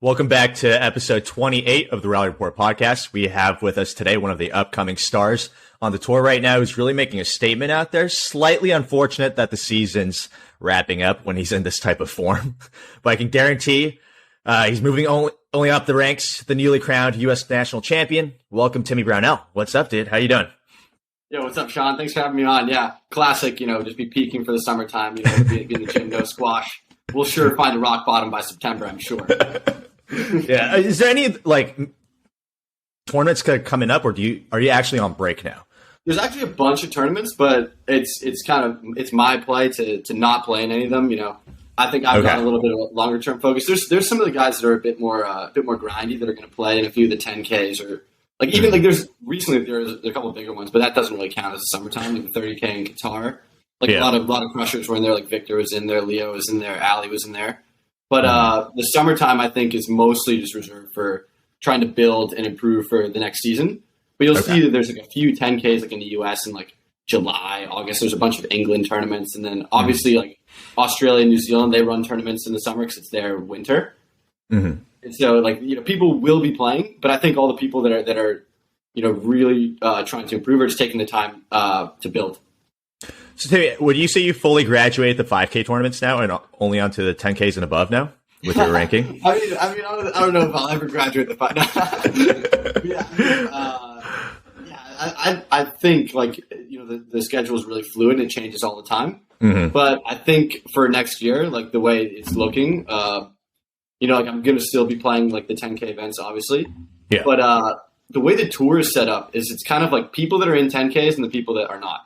Welcome back to episode 28 of the Rally Report podcast. We have with us today one of the upcoming stars on the tour right now who's really making a statement out there. Slightly unfortunate that the season's wrapping up when he's in this type of form. But I can guarantee he's moving only up the ranks, the newly crowned U.S. national champion. Welcome, Timmy Brownell. What's up, dude? How you doing? Yo, what's up, Sean? Thanks for having me on. Yeah, classic, just be peaking for the summertime, be in the gym, no squash. We'll sure find a rock bottom by September, I'm sure. Yeah. Is there any tournaments coming up, or are you actually on break now? There's actually a bunch of tournaments, but it's my play to not play in any of them. I think I've got a little bit of a longer term focus. There's some of the guys that are a bit more grindy that are going to play in a few of the 10Ks or there's a couple of bigger ones, but that doesn't really count as the summertime. Like the 30K in Qatar, a lot of crushers were in there. Like Victor was in there, Leo was in there, Ali was in there. But the summertime, I think, is mostly just reserved for trying to build and improve for the next season. But you'll see that there's a few 10Ks in the U.S. in July, August. There's a bunch of England tournaments. And then obviously Australia and New Zealand, they run tournaments in the summer because it's their winter. Mm-hmm. And so people will be playing. But I think all the people that are really trying to improve are just taking the time to build. So, Timmy, would you say you fully graduate the 5K tournaments now and only onto the 10Ks and above now with your ranking? I don't know if I'll ever graduate the 5. I think the schedule is really fluid and it changes all the time. Mm-hmm. But I think for next year, the way it's looking, I'm going to still be playing the 10K events, obviously. Yeah. But the way the tour is set up is it's kind of people that are in 10Ks and the people that are not.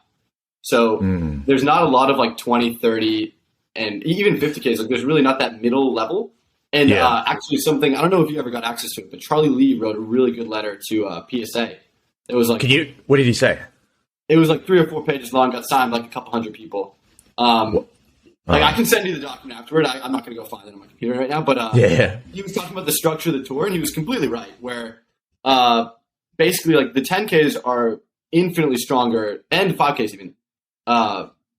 So there's not a lot of 20, 30, and even 50Ks. There's really not that middle level. And actually something, I don't know if you ever got access to it, but Charlie Lee wrote a really good letter to PSA. It was what did he say? It was 3 or 4 pages long, got signed by a couple hundred people. I can send you the document afterward. I'm not going to go find it on my computer right now, but he was talking about the structure of the tour, and he was completely right, where basically the 10Ks are infinitely stronger, and 5Ks even,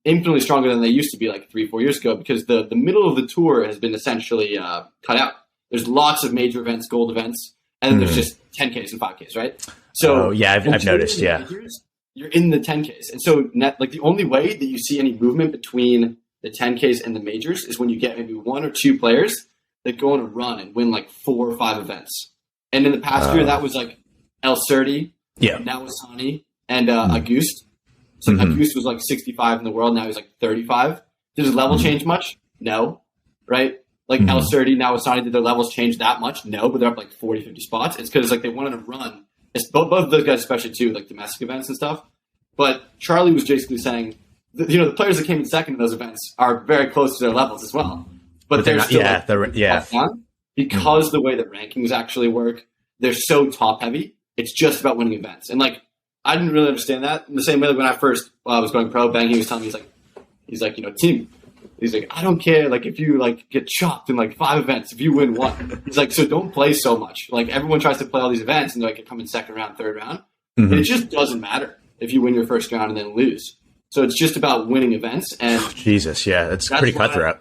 infinitely stronger than they used to be 3-4 years ago, because the middle of the tour has been essentially cut out. There's lots of major events, gold events, and then there's just 10Ks and 5Ks, right? So I've noticed, majors, you're in the 10Ks. And so the only way that you see any movement between the 10Ks and the majors is when you get maybe 1 or 2 players that go on a run and win 4 or 5 events. And in the past year, that was El Surti, Nawasani, and Auguste. So Auguste was 65 in the world. Now he's 35. Did his level change much? No. Right? El Surti, Nawasani, did their levels change that much? No, but they're up 40, 50 spots. It's because they wanted to run. It's both of those guys, especially too, domestic events and stuff. But Charlie was basically saying, the players that came in second in those events are very close to their levels as well. But they're still because the way that rankings actually work, they're so top heavy. It's just about winning events. And I didn't really understand that in the same way when I first was going pro. Bang, he was telling me he's team. He's I don't care if you get chopped in 5 events if you win 1. He's so don't play so much. Everyone tries to play all these events and come in second round, third round. Mm-hmm. And it just doesn't matter if you win your first round and then lose. So it's just about winning events. And Jesus, that's pretty cutthroat.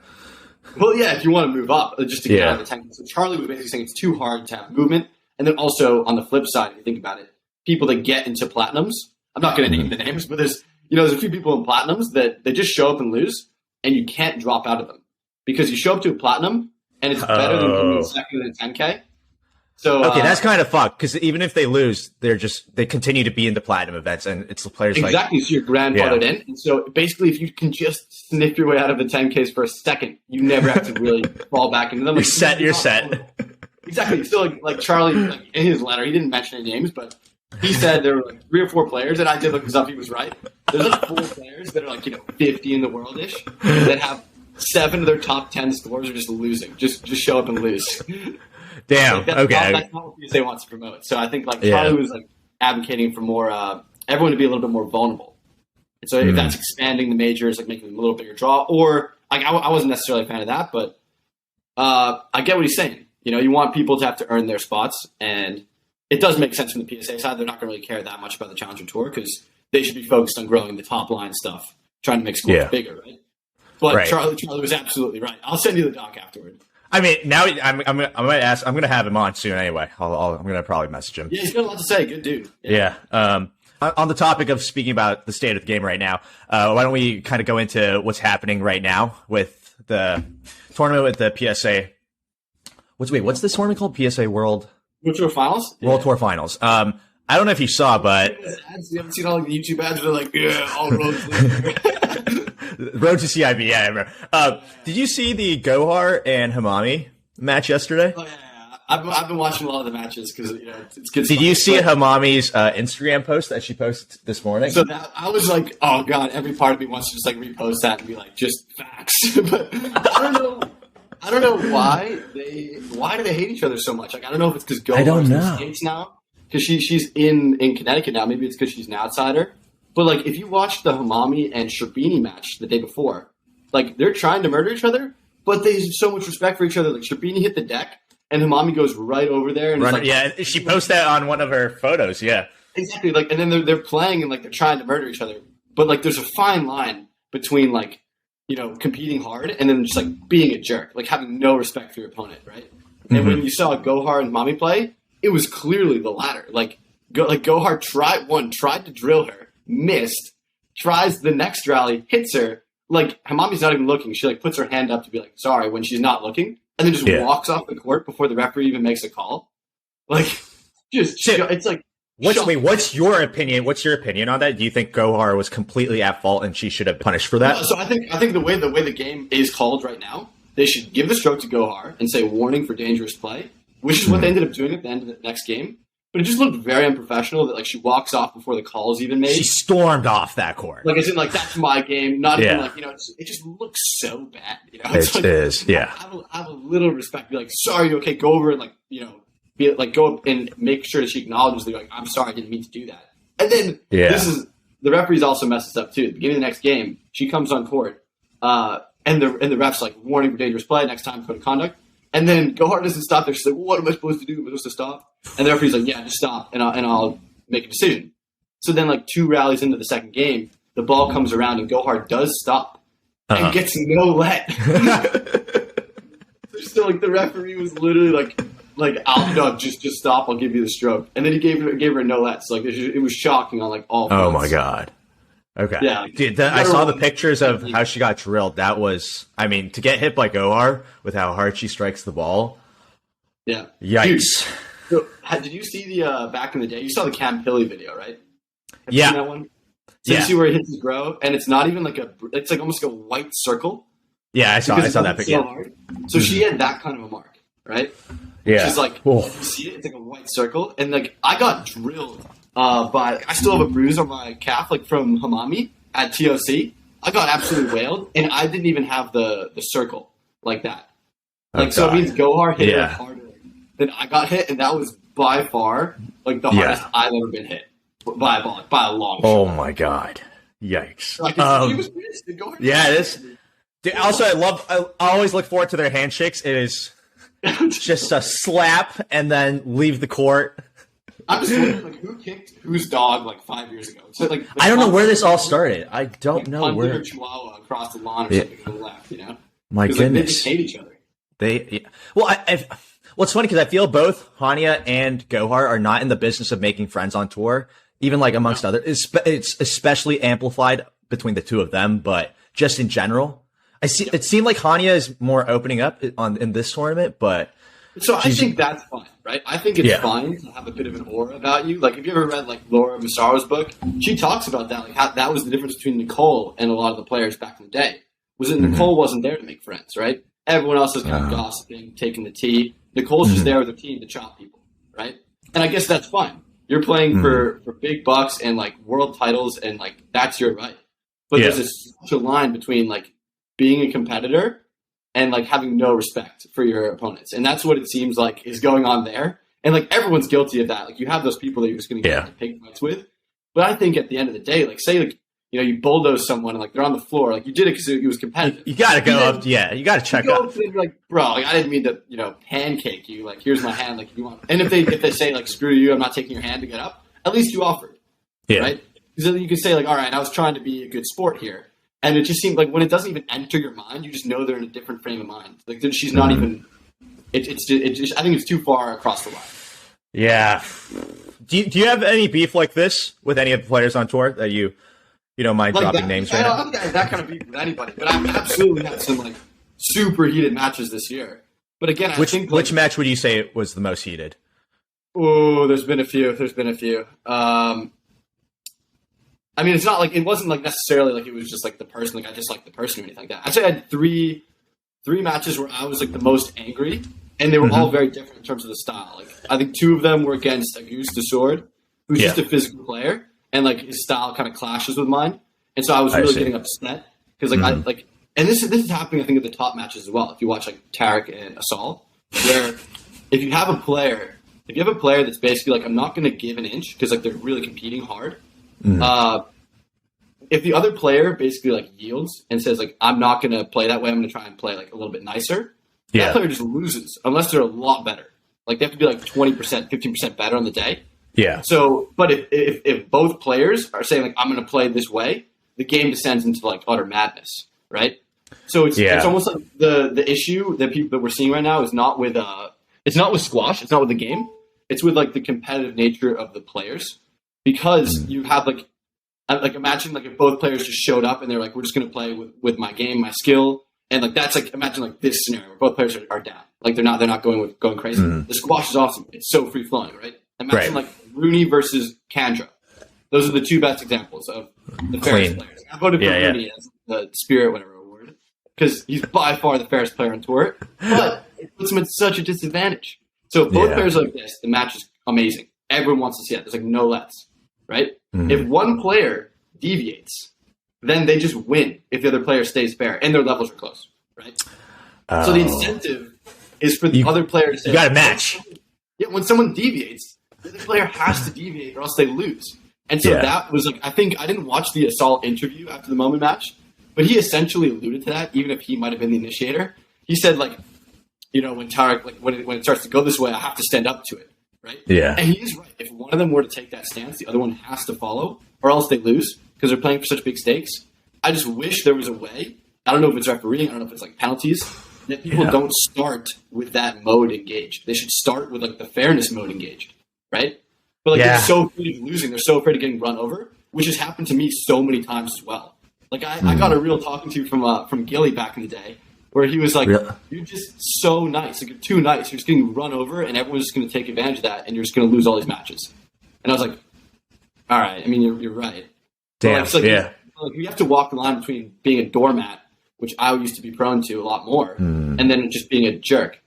Well, yeah, if you want to move up, just to get out of the tank. So Charlie was basically saying it's too hard to have movement. And then also on the flip side, if you think about it, people that get into platinums, I'm not going to name the names, but there's a few people in platinums that they just show up and lose, and you can't drop out of them because you show up to a platinum and it's better than coming second in a 10K. So that's kind of fucked because even if they lose, they continue to be in the platinum events, and it's the players exactly. So you're grandfathered in, and so basically, if you can just sniff your way out of the 10Ks for a second, you never have to really fall back into them. You're set. Exactly. So Charlie, in his letter, he didn't mention any names, but he said there were 3 or 4 players, and I did look this up. He was right. There's 4 players that are 50 in the world-ish that have 7 of their top 10 scores are just losing, just show up and lose. Damn. That's not what PSA wants to promote. So I think Charlie was advocating for more everyone to be a little bit more vulnerable. And so if that's expanding the majors, making them a little bigger draw, or I wasn't necessarily a fan of that, but I get what he's saying. You want people to have to earn their spots, and it does make sense from the PSA side. They're not going to really care that much about the Challenger Tour because they should be focused on growing the top line stuff, trying to make scores bigger, right? But Charlie was absolutely right. I'll send you the doc afterward. I mean, now I'm gonna ask. I'm gonna have him on soon anyway. I'm gonna probably message him. Yeah, he's got a lot to say. Good dude. Yeah. On the topic of speaking about the state of the game right now, why don't we kind of go into what's happening right now with the tournament with the PSA? What's this tournament called? PSA World Tour Finals. World Tour Finals. I don't know if you saw, but you haven't seen all the YouTube ads where they're like, yeah, all roads lead. Road to CIB. Yeah, I remember. Did you see the Gohar and Hammmamy match yesterday? Oh, yeah. I've been watching a lot of the matches because it's good. Did you see Hammamy's Instagram post that she posted this morning? So I was like, oh god, every part of me wants to just like repost that and be like, just facts. But I don't know why do they hate each other so much? Like I don't know if it's because Gohar's in the States now because she's in Connecticut now. Maybe it's because she's an outsider. But like if you watched the Hammmamy and Sherbini match the day before, like they're trying to murder each other, but they have so much respect for each other. Like Sherbini hit the deck. And Hammmamy goes right over there, and yeah, she posted that on one of her photos. Yeah, exactly. Like, and then they're playing, and like they're trying to murder each other. But like, there's a fine line between like, competing hard and then just like being a jerk, like having no respect for your opponent, right? And when you saw Gohar and Hammmamy play, it was clearly the latter. Like Gohar tried to drill her, missed, tries the next rally, hits her. Like Hammamy's not even looking. She like puts her hand up to be like sorry when she's not looking. And then just walks off the court before the referee even makes a call. Like, it's like. What's your opinion? What's your opinion on that? Do you think Gohar was completely at fault and she should have been punished for that? So I think the way the game is called right now, they should give the stroke to Gohar and say warning for dangerous play, which is what they ended up doing at the end of the next game. But it just looked very unprofessional that like she walks off before the call is even made. She stormed off that court. Like, as in, like, that's my game. Not even like, it just looks so bad. It's it is, yeah. Have a little respect. Be like, sorry, okay, go over and, like, be like, go up and make sure that she acknowledges that, like, I'm sorry, I didn't mean to do that. And then the referees also mess this up too. At the beginning of the next game, she comes on court, and the ref's like, warning for dangerous play, next time code of conduct. And then Gohar doesn't stop there. She's like, well, what am I supposed to do? Am I supposed to stop? And the referee's like, yeah, just stop, and I'll make a decision. So then, like, 2 rallies into the second game, the ball comes around, and Gohar does stop and gets no let. So, like, the referee was literally like, no, just stop. I'll give you the stroke. And then he gave her a no let. So, like, it was shocking on, like, all fronts. Oh, my God. Okay. Yeah. Dude, I saw the pictures of how she got drilled. That was, I mean, to get hit by Gohar with how hard she strikes the ball. Yeah. Yikes. Dude, so, did you see the, back in the day, you saw the Cam Pilley video, right? Have you seen that one? So you see where he hits his grow, and it's not even like it's like almost like a white circle. Yeah, I saw that picture. So she had that kind of a mark, right? Yeah. She's like, you see it? It's like a white circle. And like, I got drilled I still have a bruise on my calf, like from Hammmamy at TOC. I got absolutely whaled, and I didn't even have the circle like that. Like, so it means Gohar hit her harder than I got hit, and that was by far like the hardest I've ever been hit by a ball, like, by a long shot. Oh my God. Yikes. Like, he was pissed. Yeah, it is. Dude, also, I always look forward to their handshakes. It is just a slap and then leave the court. I'm just wondering, like, who kicked whose dog like 5 years ago? So, like, I don't know where this all started. I don't know where. Or Chihuahua across the lawn or something to the left, My goodness. Like, they just hate each other. Well, it's funny because I feel both Hania and Gohar are not in the business of making friends on tour, even like amongst others. It's especially amplified between the two of them, but just in general, it seemed like Hania is more opening up in this tournament, but. So I think that's fine, right? I think it's fine to have a bit of an aura about you. Like, if you ever read, like, Laura Massaro's book, she talks about that, like, how that was the difference between Nicole and a lot of the players back in the day, was that Nicole wasn't there to make friends, right? Everyone else is kind of gossiping, taking the tea. Nicole's just there with her team to chop people, right? And I guess that's fine. You're playing for big bucks and, like, world titles, and, like, that's your right. But there's such a line between, like, being a competitor and, like, having no respect for your opponents. And that's what it seems like is going on there. And, like, everyone's guilty of that. Like, you have those people that you're just going to get into pig fights with. But I think at the end of the day, like, say, like, you bulldoze someone and, like, they're on the floor. Like, you did it because it was competitive. You got to go up. Yeah, you got to check up. And you're like, bro, like, I didn't mean to, pancake you. Like, here's my hand. Like, if you want. And if they say, like, screw you, I'm not taking your hand to get up, at least you offered. Yeah. Right? Because then you can say, like, all right, I was trying to be a good sport here. And it just seemed like when it doesn't even enter your mind, you just know they're in a different frame of mind. Like, she's not even I think it's too far across the line. Yeah. Do you have any beef like this with any of the players on tour that you don't mind dropping names right now? I don't have that kind of beef with anybody, but I've absolutely had some like super heated matches this year. But again, which match would you say was the most heated? Oh, there's been a few. I mean, it's not like it wasn't like necessarily like it was just like the person. Like I just like the person or anything like that. Actually, I had three matches where I was like the most angry, and they were all very different in terms of the style. Like I think two of them were against Auguste Desord, who's just a physical player, and like his style kind of clashes with mine, and so I was really getting upset because like and this is happening I think at the top matches as well. If you watch like Tarek and Asal, where if you have a player that's basically like I'm not going to give an inch because like they're really competing hard. If the other player basically like yields and says like I'm not going to play that way, I'm going to try and play like a little bit nicer. That player just loses unless they're a lot better. Like they have to be like 20%, 15% better on the day. Yeah. So, but if both players are saying like I'm going to play this way, the game descends into like utter madness, right? So it's almost like the issue that we're seeing right now is not with squash, it's not with the game, it's with like the competitive nature of the players. Because you have like imagine like if both players just showed up and they're like we're just going to play with my game, my skill, and like that's like imagine like this scenario where both players are down, like they're not going crazy. The squash is awesome; it's so free flowing, right? Imagine like Rooney versus Kandra; those are the two best examples of the fairest players. I voted for Rooney as the Spirit whatever award because he's by far the fairest player on tour, but it puts him at such a disadvantage. So if both players are like this, the match is amazing. Everyone wants to see it. There's like no lets. Right? If one player deviates, then they just win if the other player stays fair and their levels are close. Right? So the incentive is for the other player to say, you got to match. Yeah, when someone deviates, the other player has to deviate or else they lose. And so that was like, I think I didn't watch the Assault interview after the Moment match, but he essentially alluded to that, even if he might have been the initiator. He said, like, when Tarek, like, when it starts to go this way, I have to stand up to it. Right? Yeah. And he is right. If one of them were to take that stance, the other one has to follow, or else they lose because they're playing for such big stakes. I just wish there was a way. I don't know if it's refereeing. I don't know if it's like penalties. That people don't start with that mode engaged. They should start with like the fairness mode engaged, right? But like they're so afraid of losing. They're so afraid of getting run over, which has happened to me so many times as well. Like I got a real talking to from Gilly back in the day. Where he was like, you're just so nice. Like, you're too nice. You're just getting run over, and everyone's just going to take advantage of that, and you're just going to lose all these matches. And I was like, all right. I mean, you're right. Damn, like, we have to walk the line between being a doormat, which I used to be prone to a lot more, and then just being a jerk.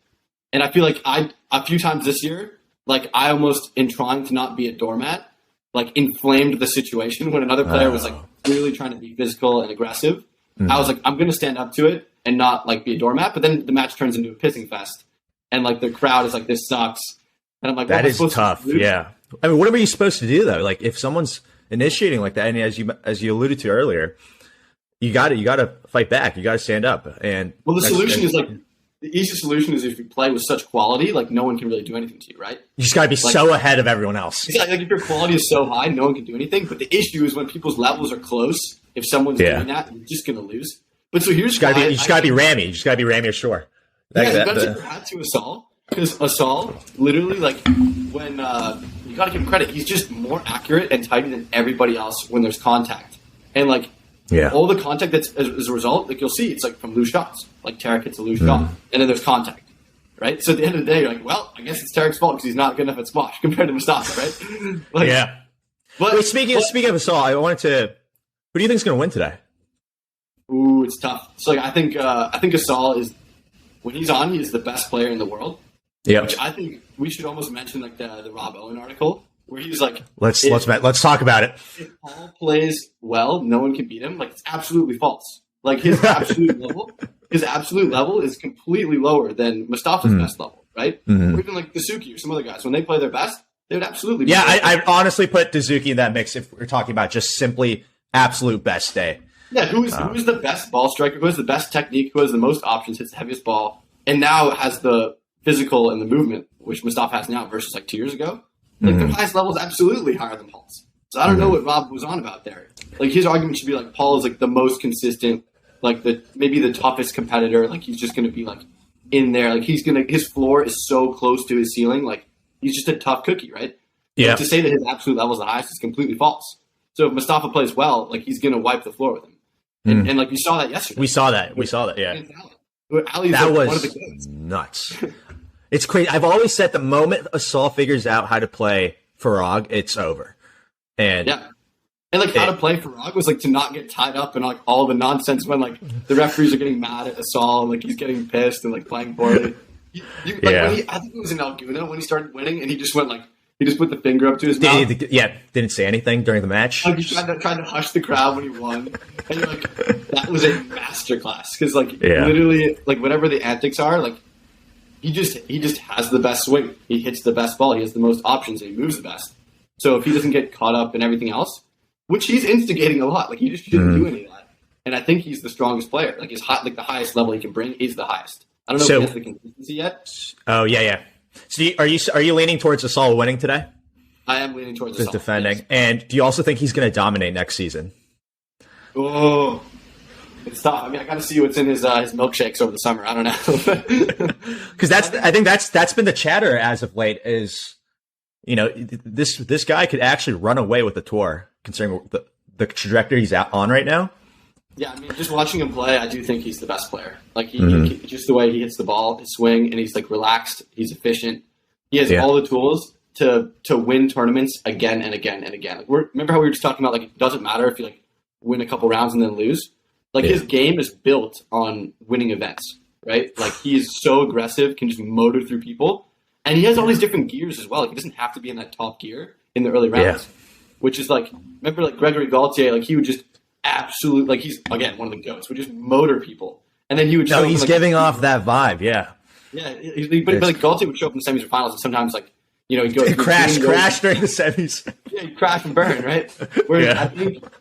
And I feel like a few times this year, like, I almost, in trying to not be a doormat, like, inflamed the situation when another player was, like, really trying to be physical and aggressive. I was like, I'm going to stand up to it and not like be a doormat. But then the match turns into a pissing fest, and like the crowd is like, "This sucks." And I'm like, "That is tough." Yeah, I mean, what are you supposed to do though? Like, if someone's initiating like that, and as you alluded to earlier, you got to fight back. You got to stand up. And the solution is like the easiest solution is if you play with such quality, like no one can really do anything to you, right? You just got to be like, so ahead of everyone else. Exactly. Like if your quality is so high, no one can do anything. But the issue is when people's levels are close. If someone's doing that, you're just going to lose. But so here's you just got to be Ramy. You just got to be Ramy ashore. You got to tip your hat to Asal because Asal literally like when you got to give him credit, he's just more accurate and tighter than everybody else when there's contact. And like all the contact that's as a result, like you'll see, it's like from loose shots. Like Tarek hits a loose shot, and then there's contact. Right? So at the end of the day, you're like, well, I guess it's Tarek's fault because he's not good enough at squash compared to Mustafa, right? Like, But wait, speaking of Asal, I wanted to. Who do you think is going to win today? Ooh, it's tough. So like, I think Asal is when he's on, he is the best player in the world. Yeah, which I think we should almost mention like the Rob Owen article where he's like, let's talk about it. If Paul plays well, no one can beat him. Like it's absolutely false. Like his absolute level is completely lower than Mustafa's best level, right? Or even like Dasuki or some other guys when they play their best, they would absolutely. Be I honestly put Dasuki in that mix if we're talking about just simply absolute best day. Yeah, who is the best ball striker? Who has the best technique? Who has the most options? Hits the heaviest ball, and now has the physical and the movement, which Mustafa has now versus like 2 years ago. Like their highest level is absolutely higher than Paul's. So I don't know what Rob was on about there. Like his argument should be like Paul is like the most consistent, like maybe the toughest competitor. Like he's just going to be like in there. Like his floor is so close to his ceiling. Like he's just a tough cookie, right? Yeah. Like, to say that his absolute level is the highest is completely false. So if Mustafa plays well, like he's going to wipe the floor with him. And like you saw that yesterday. We saw that. Yeah. Ali's that like was one of the goods. Nuts. It's crazy. I've always said the moment Asal figures out how to play Farag, it's over. And yeah. And like how to play Farag was like to not get tied up in like all the nonsense when like the referees are getting mad at Asal and like he's getting pissed and like playing poorly. When I think it was in Alguna when he started winning and he just went like he just put the finger up to his mouth. Didn't say anything during the match. Like he tried to hush the crowd when he won. And like that was a masterclass because like literally like whatever the antics are, like he just has the best swing. He hits the best ball. He has the most options and he moves the best. So if he doesn't get caught up in everything else, which he's instigating a lot, like he just shouldn't do any of that. And I think he's the strongest player. Like like the highest level he can bring is the highest. I don't know if he has the consistency yet. Oh yeah. So are you leaning towards Asal winning today? I am leaning towards Asal. Defending. Yes. And do you also think he's going to dominate next season? Oh, it's tough. I mean, I got to see what's in his milkshakes over the summer. I don't know. Because I think that's been the chatter as of late. Is this guy could actually run away with the tour, considering the trajectory he's on right now. Yeah, I mean, just watching him play, I do think he's the best player. Like he just the way he hits the ball, his swing, and he's like relaxed. He's efficient. He has all the tools to win tournaments again and again and again. Like remember how we were just talking about like it doesn't matter if you like win a couple rounds and then lose. Like his game is built on winning events, right? Like he's so aggressive, can just motor through people, and he has all these different gears as well. Like he doesn't have to be in that top gear in the early rounds, which is like remember like Gregory Gaultier, like he would just absolute like he's again one of the goats would just motor people and then he would show he's giving off that vibe but like Gaultier would show up in the semis or finals and sometimes like he'd go crash during the semis he'd crash and burn right whereas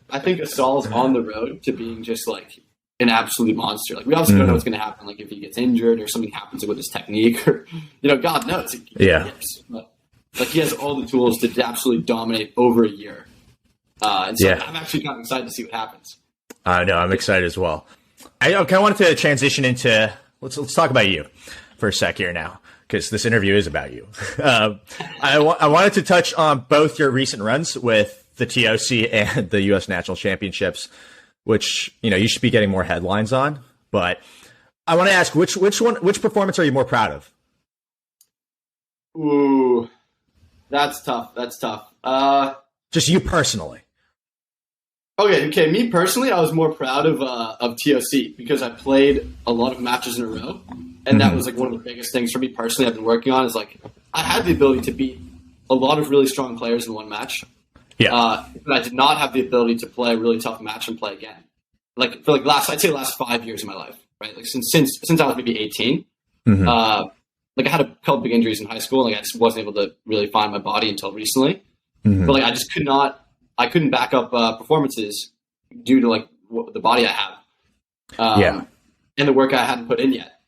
I think Asal's on the road to being just like an absolute monster. Like we obviously don't know what's going to happen like if he gets injured or something happens with his technique or God knows but like he has all the tools to absolutely dominate over a year. And so I'm actually kind of excited to see what happens. I know, I'm excited as well. I kind of wanted to transition into let's talk about you for a sec here now, because this interview is about you. I wanted to touch on both your recent runs with the TOC and the U.S. National Championships, which you should be getting more headlines on. But I want to ask which performance are you more proud of? Ooh, that's tough. Just you personally. Okay. Me personally, I was more proud of TOC because I played a lot of matches in a row, and that was like one of the biggest things for me personally. I've been working on is like I had the ability to beat a lot of really strong players in one match. Yeah, but I did not have the ability to play a really tough match and play again. Like for like I'd say the last 5 years of my life, right? Like since I was maybe 18. Like I had a couple big injuries in high school, and like I just wasn't able to really find my body until recently. But like I just couldn't back up performances due to like the body I have, and the work I hadn't put in yet.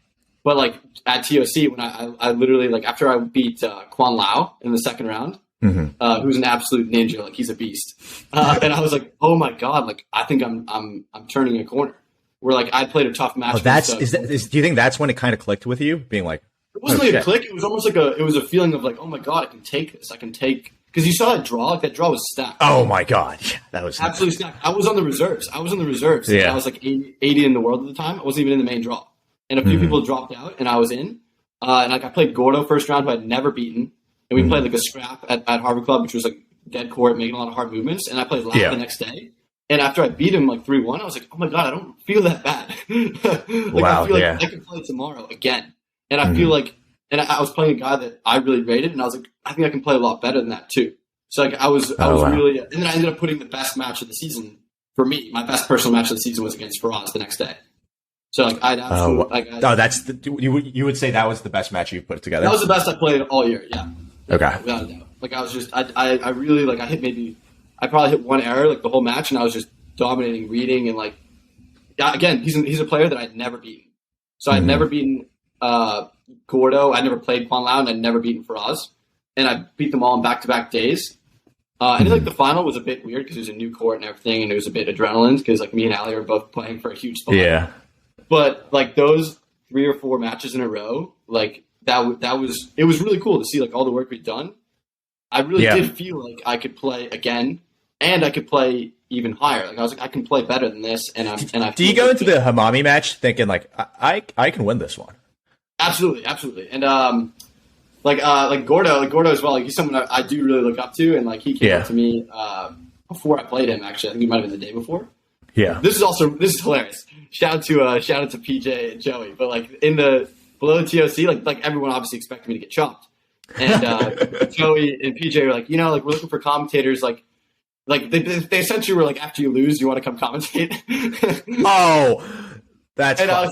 But like at TOC, when I literally like after I beat Quan Lao in the second round, who's an absolute ninja, like he's a beast, and I was like, oh my god, like I think I'm turning a corner. Where like I played a tough match. Do you think that's when it kind of clicked with you, being like? It wasn't like a click. It was almost like it was a feeling of like, oh my god, I can take this. I can take. Because you saw that draw. Like that draw was stacked. Oh my god, that was absolutely stacked. I was on the reserves. I was like 80 in the world at the time. I wasn't even in the main draw, and a few people dropped out, and I was in. And like I played Gordo first round, who I'd never beaten, and we played like a scrap at Harvard Club, which was like dead court, making a lot of hard movements. And I played lap the next day. And after I beat him like 3-1, I was like, oh my god, I don't feel that bad. I feel like I can play tomorrow again, and I feel like. And I was playing a guy that I really rated, and I was like, I think I can play a lot better than that too. So like I was really, and then I ended up putting the best match of the season for me. My best personal match of the season was against Faraz the next day. So like I'd absolutely you would say that was the best match you put together. That was the best I played all year. Yeah. Okay. Without a doubt. Like I was just I really like I probably hit one error like the whole match, and I was just dominating reading and like again he's a player that I'd never beaten. So I'd never beaten. Gordo, I never played Quan Lao, and I'd never beaten Faraz, and I beat them all in back-to-back days. And like the final was a bit weird because it was a new court and everything, and it was a bit adrenaline because like me and Ali were both playing for a huge spot. Yeah. But like those 3 or 4 matches in a row, like it was really cool to see like all the work we'd done. I really did feel like I could play again, and I could play even higher. Like I was like, I can play better than this. Do you go into the Hammmamy match thinking like I can win this one? Absolutely. And like Gordo as well. Like he's someone I do really look up to, and like he came up to me before I played him. Actually, I think it might have been the day before. Yeah. This is hilarious. Shout out to PJ and Joey. But like below the TOC, like everyone obviously expected me to get chopped. And Joey and PJ were like, like we're looking for commentators. Like they essentially were like, after you lose, you want to come commentate. Oh, that's. And I was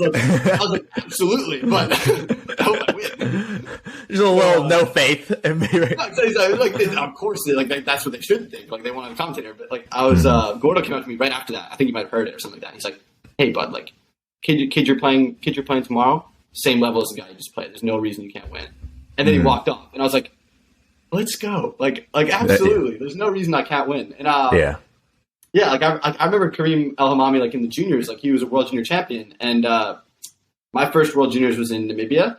like, absolutely, but I hope I win. There's a little no faith in me. Right? Like, of course, that's what they should think. Like they want a commentator, but like I was, Gordo came up to me right after that. I think you might have heard it or something like that. He's like, "Hey, bud, like, kid, you're playing tomorrow, same level as the guy you just played. There's no reason you can't win." And then he walked off, and I was like, "Let's go!" Like absolutely. There's no reason I can't win. And like I remember Kareem El Hammmamy, like in the juniors, like he was a world junior champion, and my first world juniors was in Namibia,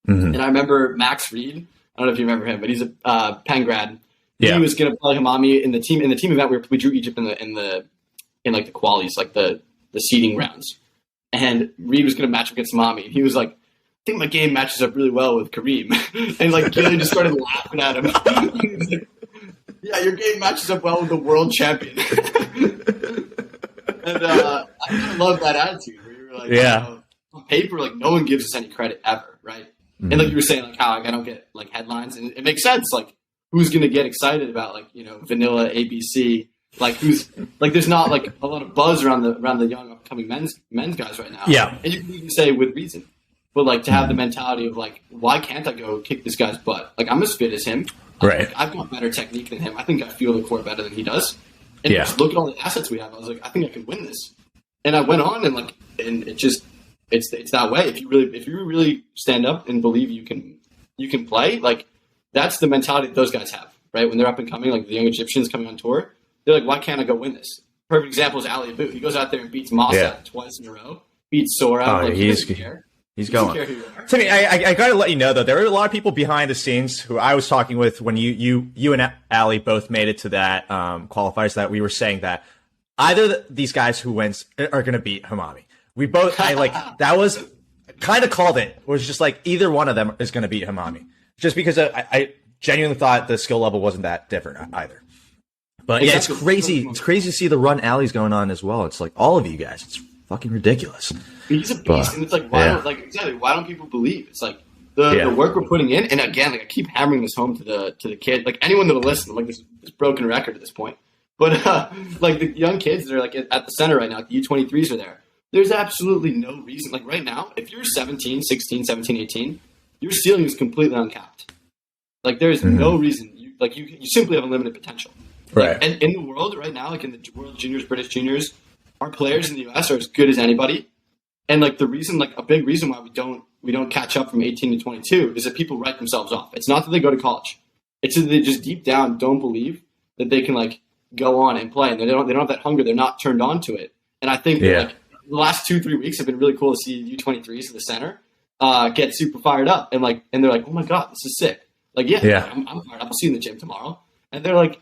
and I remember Max Reed. I don't know if you remember him, but he's a Penn grad. He was going to play Hammmamy in the team event. We drew Egypt in like the qualies, like the seeding rounds, and Reed was going to match up against Hammmamy, and he was like, I think my game matches up really well with Kareem. And like Gillian just started laughing at him. He was like, yeah, your game matches up well with the world champion. And I love that attitude where you're like, on paper, like no one gives us any credit ever, right? And like you were saying, like how I don't get like headlines, and it makes sense. Like who's going to get excited about like vanilla ABC? Like who's like there's not like a lot of buzz around the young upcoming men's guys right now. Yeah, and you can even say with reason. But like to have the mentality of like, why can't I go kick this guy's butt? Like I'm as fit as him. Right. I've got better technique than him. I think I feel the court better than he does. And just look at all the assets we have. I was like, I think I can win this. And I went on and it's that way. If you really stand up and believe you can play, like that's the mentality that those guys have, right? When they're up and coming, like the young Egyptians coming on tour, they're like, why can't I go win this? Perfect example is Ali Abu. He goes out there and beats Massa twice in a row, beats Sora. He's going. Timmy, I got to let you know, though, there were a lot of people behind the scenes who I was talking with when you and Ali both made it to that qualifiers, that we were saying that either these guys who wins are going to beat Hammmamy. We both, that was kind of called it. It was just like either one of them is going to beat Hammmamy. Just because I genuinely thought the skill level wasn't that different either. But yeah, it's crazy. It's crazy to see the run Ali's going on as well. It's like all of you guys. It's fucking ridiculous. He's a beast, and it's like why don't people believe? It's like the work we're putting in, and again, like I keep hammering this home to the kid, like anyone that'll listen, like this broken record at this point. But like the young kids that are like at the center right now, the U23s are there. There's absolutely no reason. Like right now, if you're 17, 16, 17, 18, your ceiling is completely uncapped. Like there's no reason. You simply have unlimited potential. Right. Like, and in the world right now, like in the World Juniors, British Juniors, our players in the US are as good as anybody. And like the reason, like a big reason why we don't catch up from 18 to 22 is that people write themselves off. It's not that they go to college. It's that they just deep down don't believe that they can like go on and play, and they don't have that hunger. They're not turned on to it. And I think that, like the last 2-3 weeks have been really cool to see U23s at the center get super fired up, and they're like, oh my God, this is sick. Like, I'm fired up. I'll see you in the gym tomorrow. And they're like,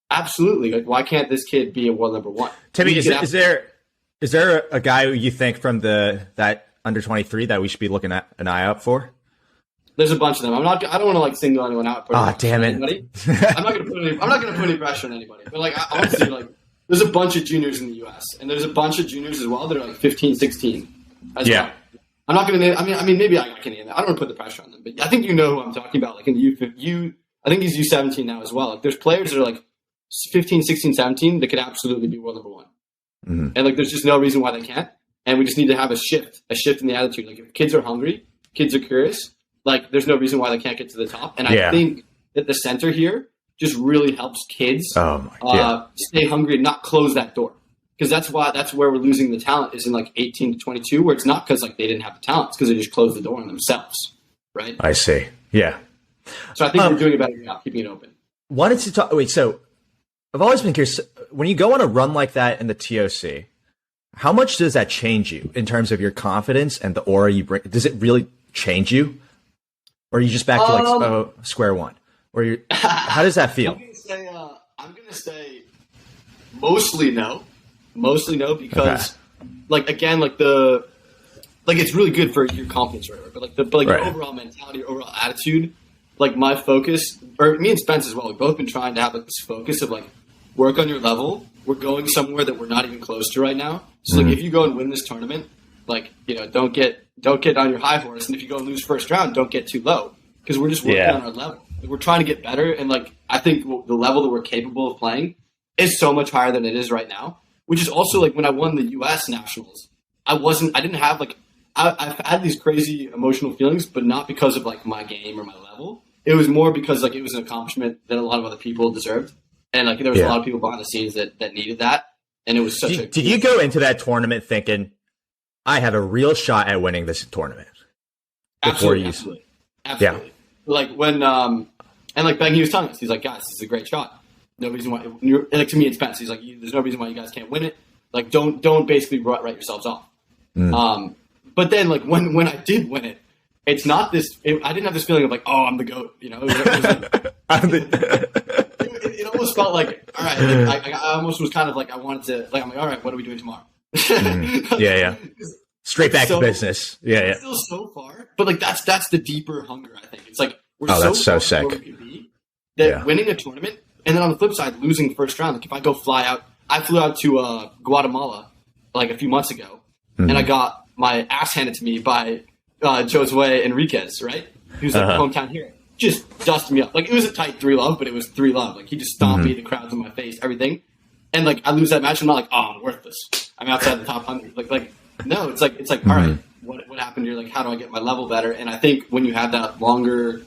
absolutely. Like, why can't this kid be a world number one? Timmy, is there a guy who you think from that under 23 that we should be looking at an eye out for? There's a bunch of them. I don't want to like single anyone out. Damn it! I'm not gonna put any pressure on anybody. But like honestly, like there's a bunch of juniors in the U.S. and there's a bunch of juniors as well that are like 15, 16. Well. I'm not gonna name. I mean, maybe I can name them. I don't want to put the pressure on them, but I think you know who I'm talking about. Like in the I think he's U17 now as well. Like there's players that are like 15, 16, 17 that could absolutely be world number one. Mm-hmm. And like there's just no reason why they can't. And we just need to have a shift in the attitude. Like if kids are hungry, kids are curious, like there's no reason why they can't get to the top. And I think that the center here just really helps kids stay hungry and not close that door. Because that's where we're losing the talent is in like 18 to 22, where it's not because like they didn't have the talent, it's because they just closed the door on themselves, right? I see. Yeah. So I think we're doing a better job keeping it open. Wanted to talk. Wait, so I've always been curious when you go on a run like that in the TOC. How much does that change you in terms of your confidence and the aura you bring? Does it really change you? Or are you just back to square one? Or how does that feel? I'm gonna say mostly no. Mostly no, because it's really good for your confidence or whatever. But your overall mentality, your overall attitude, like my focus, or me and Spence as well, we've both been trying to have like this focus of like work on your level. We're going somewhere that we're not even close to right now. So like if you go and win this tournament, like, you know, don't get on your high horse, and if you go and lose first round, don't get too low, because we're just working on our level. Like, we're trying to get better, and like I think the level that we're capable of playing is so much higher than it is right now. Which is also like when I won the U.S. Nationals, I've had these crazy emotional feelings, but not because of like my game or my level. It was more because like it was an accomplishment that a lot of other people deserved, and like there was a lot of people behind the scenes that needed that, and it was such a. Did you go into that tournament thinking, I have a real shot at winning this tournament? Absolutely. Yeah. Like when and like Ben, he was telling us, he's like, guys, this is a great shot. No reason why, and like to me and Spence, he's like, there's no reason why you guys can't win it. Like, don't basically write yourselves off. But then like when I did win it, it's not this. I didn't have this feeling of like, oh, I'm the GOAT. You know, it almost felt like, all right. Like, I almost was kind of like I wanted to. Like, I'm like, all right, what are we doing tomorrow? Straight back to business. Yeah. Still so far, but like that's the deeper hunger. I think it's like we're that's so sick. Where we could be, that winning a tournament. And then on the flip side, losing the first round. Like if I go fly out, I flew out to Guatemala like a few months ago, and I got my ass handed to me by Josue Enriquez, right? He was like hometown hero. Just dusted me up. Like it was a tight 3-love, but it was 3-love. Like he just stomped me, the crowds in my face, everything. And like I lose that match, I'm not like, oh, I'm worthless. I'm outside the top 100. Like no, it's like all right, what happened here? Like how do I get my level better? And I think when you have that longer.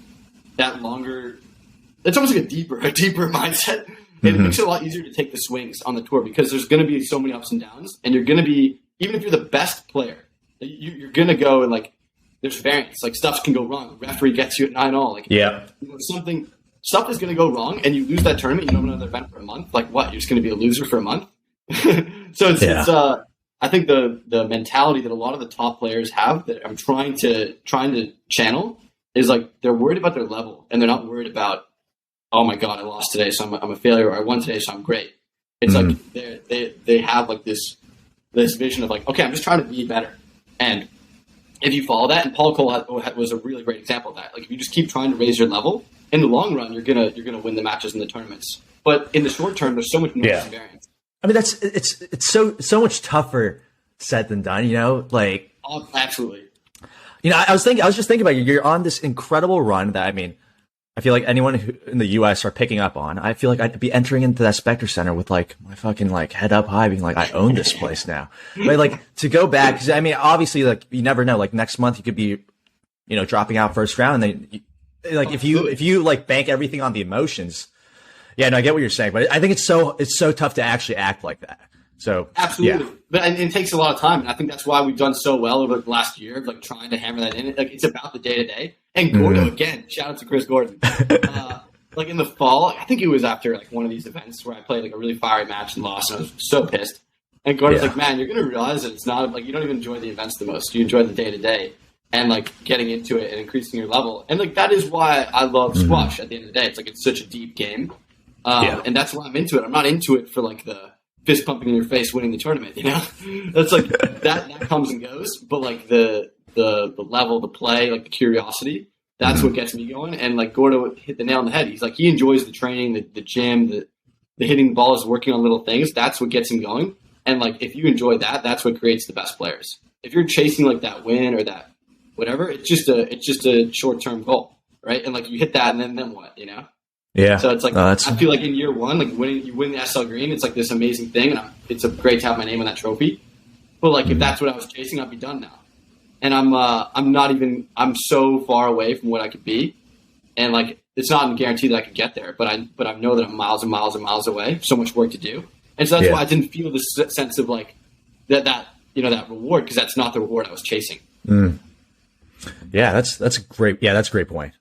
It's almost like a deeper mindset. It makes it a lot easier to take the swings on the tour, because there's going to be so many ups and downs, and you're going to be, even if you're the best player, you're going to go and like there's variance. Like stuff can go wrong. The referee gets you at 9-all. Like stuff is going to go wrong, and you lose that tournament. You don't have another event for a month. Like what? You're just going to be a loser for a month. So it's I think the mentality that a lot of the top players have that I'm trying to channel is like they're worried about their level, and they're not worried about, oh my God, I lost today, so I'm a failure, or I won today, so I'm great. It's like they have like this vision of like, okay, I'm just trying to be better. And if you follow that, and Paul Cole was a really great example of that. Like if you just keep trying to raise your level, in the long run, you're gonna win the matches in the tournaments. But in the short term, there's so much noise and variance. I mean, it's so much tougher said than done. You know, like absolutely. You know, I was just thinking about you. You're on this incredible run that, I mean, I feel like anyone who in the U.S. are picking up on. I feel like I'd be entering into that Spectre Center with like my fucking like head up high, being like, I own this place now. But like to go back, because I mean, obviously, like you never know. Like next month, you could be, you know, dropping out first round. And then, like if you like bank everything on the emotions, yeah, no, I get what you're saying. But I think it's so tough to actually act like that. So absolutely, but it takes a lot of time, and I think that's why we've done so well over the last year of like trying to hammer that in. Like it's about the day to day. And Gordo again, shout out to Chris Gordon. Like in the fall, I think it was after like one of these events where I played like a really fiery match and lost, and I was so pissed. And Gordon's like, man, you're gonna realize that it's not like you don't even enjoy the events the most. You enjoy the day to day and like getting into it and increasing your level. And like that is why I love squash. At the end of the day, it's like it's such a deep game, and that's why I'm into it. I'm not into it for like the fist pumping in your face, winning the tournament. You know, that's like that comes and goes. But like the level, the play, like the curiosity, that's what gets me going. And like Gordo hit the nail on the head. He's like he enjoys the training, the gym, the hitting the balls, working on little things. That's what gets him going. And like if you enjoy that, that's what creates the best players. If you're chasing like that win or that whatever, it's just a short term goal, right? And like you hit that, and then what? You know. Yeah. So it's like I feel like in year one, like you win the SL Green, it's like this amazing thing, and it's great to have my name on that trophy. But like if that's what I was chasing, I'd be done now. And I'm so far away from what I could be, and like it's not a guarantee that I could get there. But I know that I'm miles and miles and miles away. So much work to do, and so that's why I didn't feel this sense of like that reward, because that's not the reward I was chasing. Yeah, that's great. Yeah, that's a great point.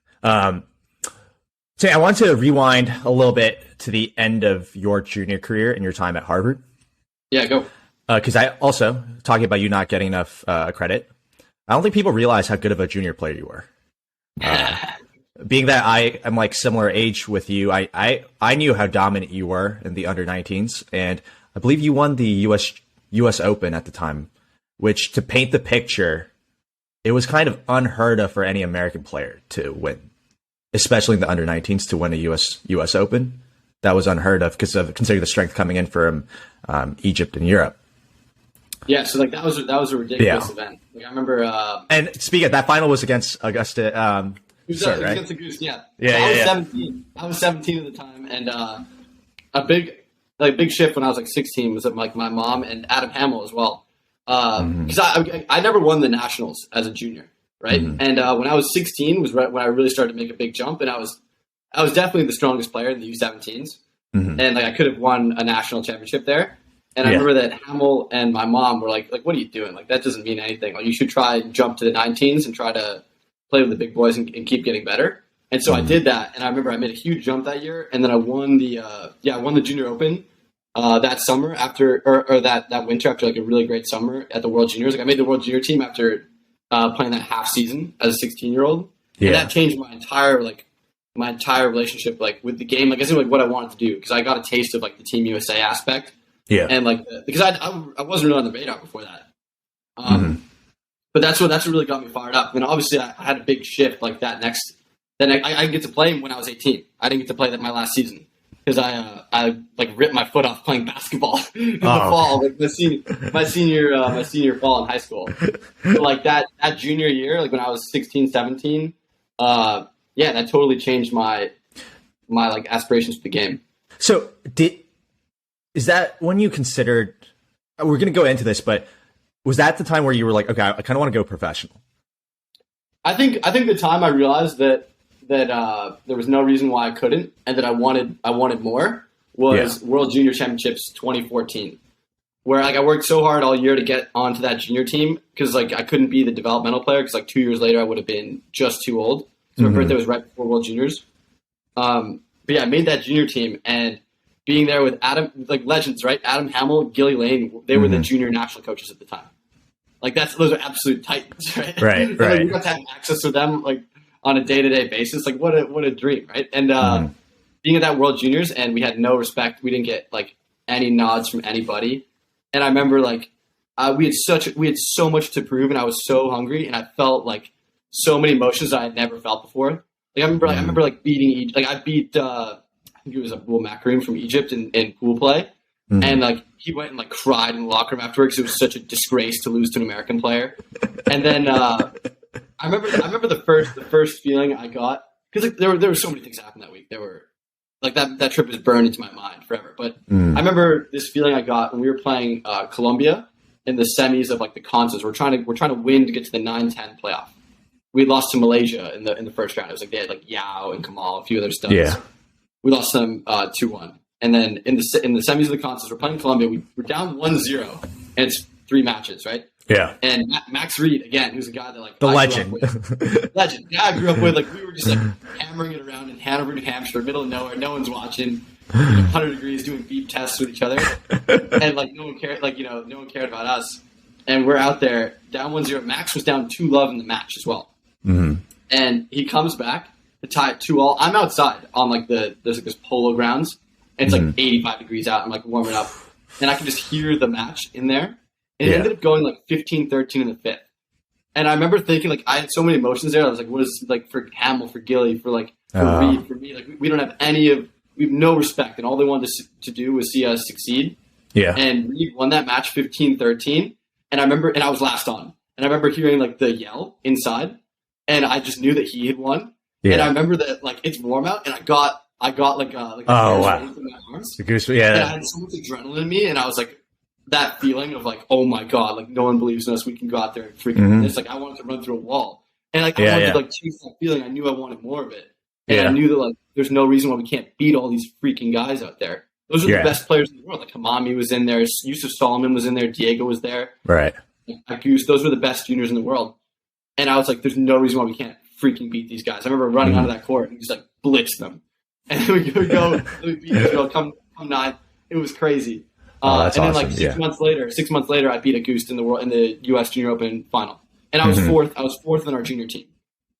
So I want to rewind a little bit to the end of your junior career and your time at Harvard. Yeah, go. because I also, talking about you not getting enough credit, I don't think people realize how good of a junior player you were. Being that I am like similar age with you, I knew how dominant you were in the under-19s, and I believe you won the US Open at the time, which, to paint the picture, it was kind of unheard of for any American player to win, especially in the under-19s, to win a US Open. That was unheard of because of considering the strength coming in from Egypt and Europe. Yeah, so like that was a ridiculous event. Like I remember. And speaking of that, final was against Augusta. It was against Augusta, yeah. I was 17. I was 17 at the time, and a big shift when I was like 16 was that like my mom and Adam Hamill as well. Because I never won the nationals as a junior, right? Mm-hmm. And when I was 16 was when I really started to make a big jump, and I was definitely the strongest player in the U17s, and like I could have won a national championship there. And I remember that Hamill and my mom were like, what are you doing? Like, that doesn't mean anything. Like, you should try and jump to the 19s and try to play with the big boys and keep getting better. And so I did that. And I remember I made a huge jump that year. And then I won the Junior Open that summer or that winter after like a really great summer at the World Juniors. Like, I made the World Junior team after playing that half season as a 16-year-old. Yeah. And that changed my entire relationship, like, with the game. Like, I see like what I wanted to do, because I got a taste of like the Team USA aspect. Yeah, and like because I wasn't really on the radar before that, but that's what really got me fired up. And obviously, I had a big shift like that. Then I didn't get to play when I was 18. I didn't get to play that my last season because I like ripped my foot off playing basketball in the fall, like my senior fall in high school. So like that junior year, like when I was 16, 17, that totally changed my like aspirations for the game. So is that when you considered, we're going to go into this, but was that the time where you were like, okay, I kind of want to go professional? I think the time I realized that there was no reason why I couldn't, and that I wanted more was World Junior Championships 2014, where like I worked so hard all year to get onto that junior team, because like I couldn't be the developmental player, because like 2 years later I would have been just too old. So my birthday was right before World Juniors. But yeah, I made that junior team, and being there with Adam, like legends, right? Adam Hamill, Gilly Lane, they were the junior national coaches at the time. Like those are absolute titans, right? Right. Like, we got to have access to them like on a day-to-day basis. Like what a dream, right? And being at that World Juniors, and we had no respect. We didn't get like any nods from anybody. And I remember like we had so much to prove, and I was so hungry, and I felt like so many emotions that I had never felt before. Like I remember like beating, like I beat. I think it was Abdul Makarim from Egypt in pool play. And like he went and like cried in the locker room afterwards because it was such a disgrace to lose to an American player. And then I remember the first feeling I got, because like, there were so many things that happened that week. There were like that trip is burned into my mind forever. But I remember this feeling I got when we were playing Colombia in the semis of like the contests. We're trying to win to get to the 9-10 playoff. We lost to Malaysia in the first round. It was like they had like Yao and Kamal, a few other studs. Yeah. We lost them 2-1. And then in the semis of the contests, we're playing Colombia. We're down 1-0, and it's 3 matches, right? Yeah. And Max Reed, again, who's a guy that like the legend, legend. Yeah, I grew up with. Like we were just like hammering it around in Hanover, New Hampshire, middle of nowhere. No one's watching. 100 degrees, doing beep tests with each other, and like no one cared. Like no one cared about us. And we're out there down 1-0. Max was down 2-love in the match as well. And he comes back to tie it 2-all. I'm outside on like there's like this polo grounds. And it's like 85 degrees out. I'm like warming up, and I can just hear the match in there. And it ended up going like 15-13 in the 5th. And I remember thinking like I had so many emotions there. I was like, what is like for Hamill, for Gilly, for like for Reed, for me? Like we don't have we have no respect, and all they wanted to do was see us succeed. Yeah. And Reed won that match 15-13. And I remember, and I was last on. And I remember hearing like the yell inside, and I just knew that he had won. Yeah. And I remember that like it's warm out, and I got like a wow. In my arms. And I had so much adrenaline in me, and I was like, that feeling of like, oh my god, like no one believes in us. We can go out there and freaking win this. Like I wanted to run through a wall, and like I wanted to like chase that feeling. I knew I wanted more of it, and I knew that like there's no reason why we can't beat all these freaking guys out there. Those are the best players in the world. Like Hammmamy was in there, Yusuf Solomon was in there, Diego was there, right? Goose. Those were the best juniors in the world, and I was like, there's no reason why we can't freaking beat these guys. I remember running onto that court and just like blitz them. And we would go, we beat Israel, come 9. It was crazy. That's and then awesome. like 6 months later, I beat Auguste in the U.S. Junior Open final, and I was fourth. I was fourth in our junior team,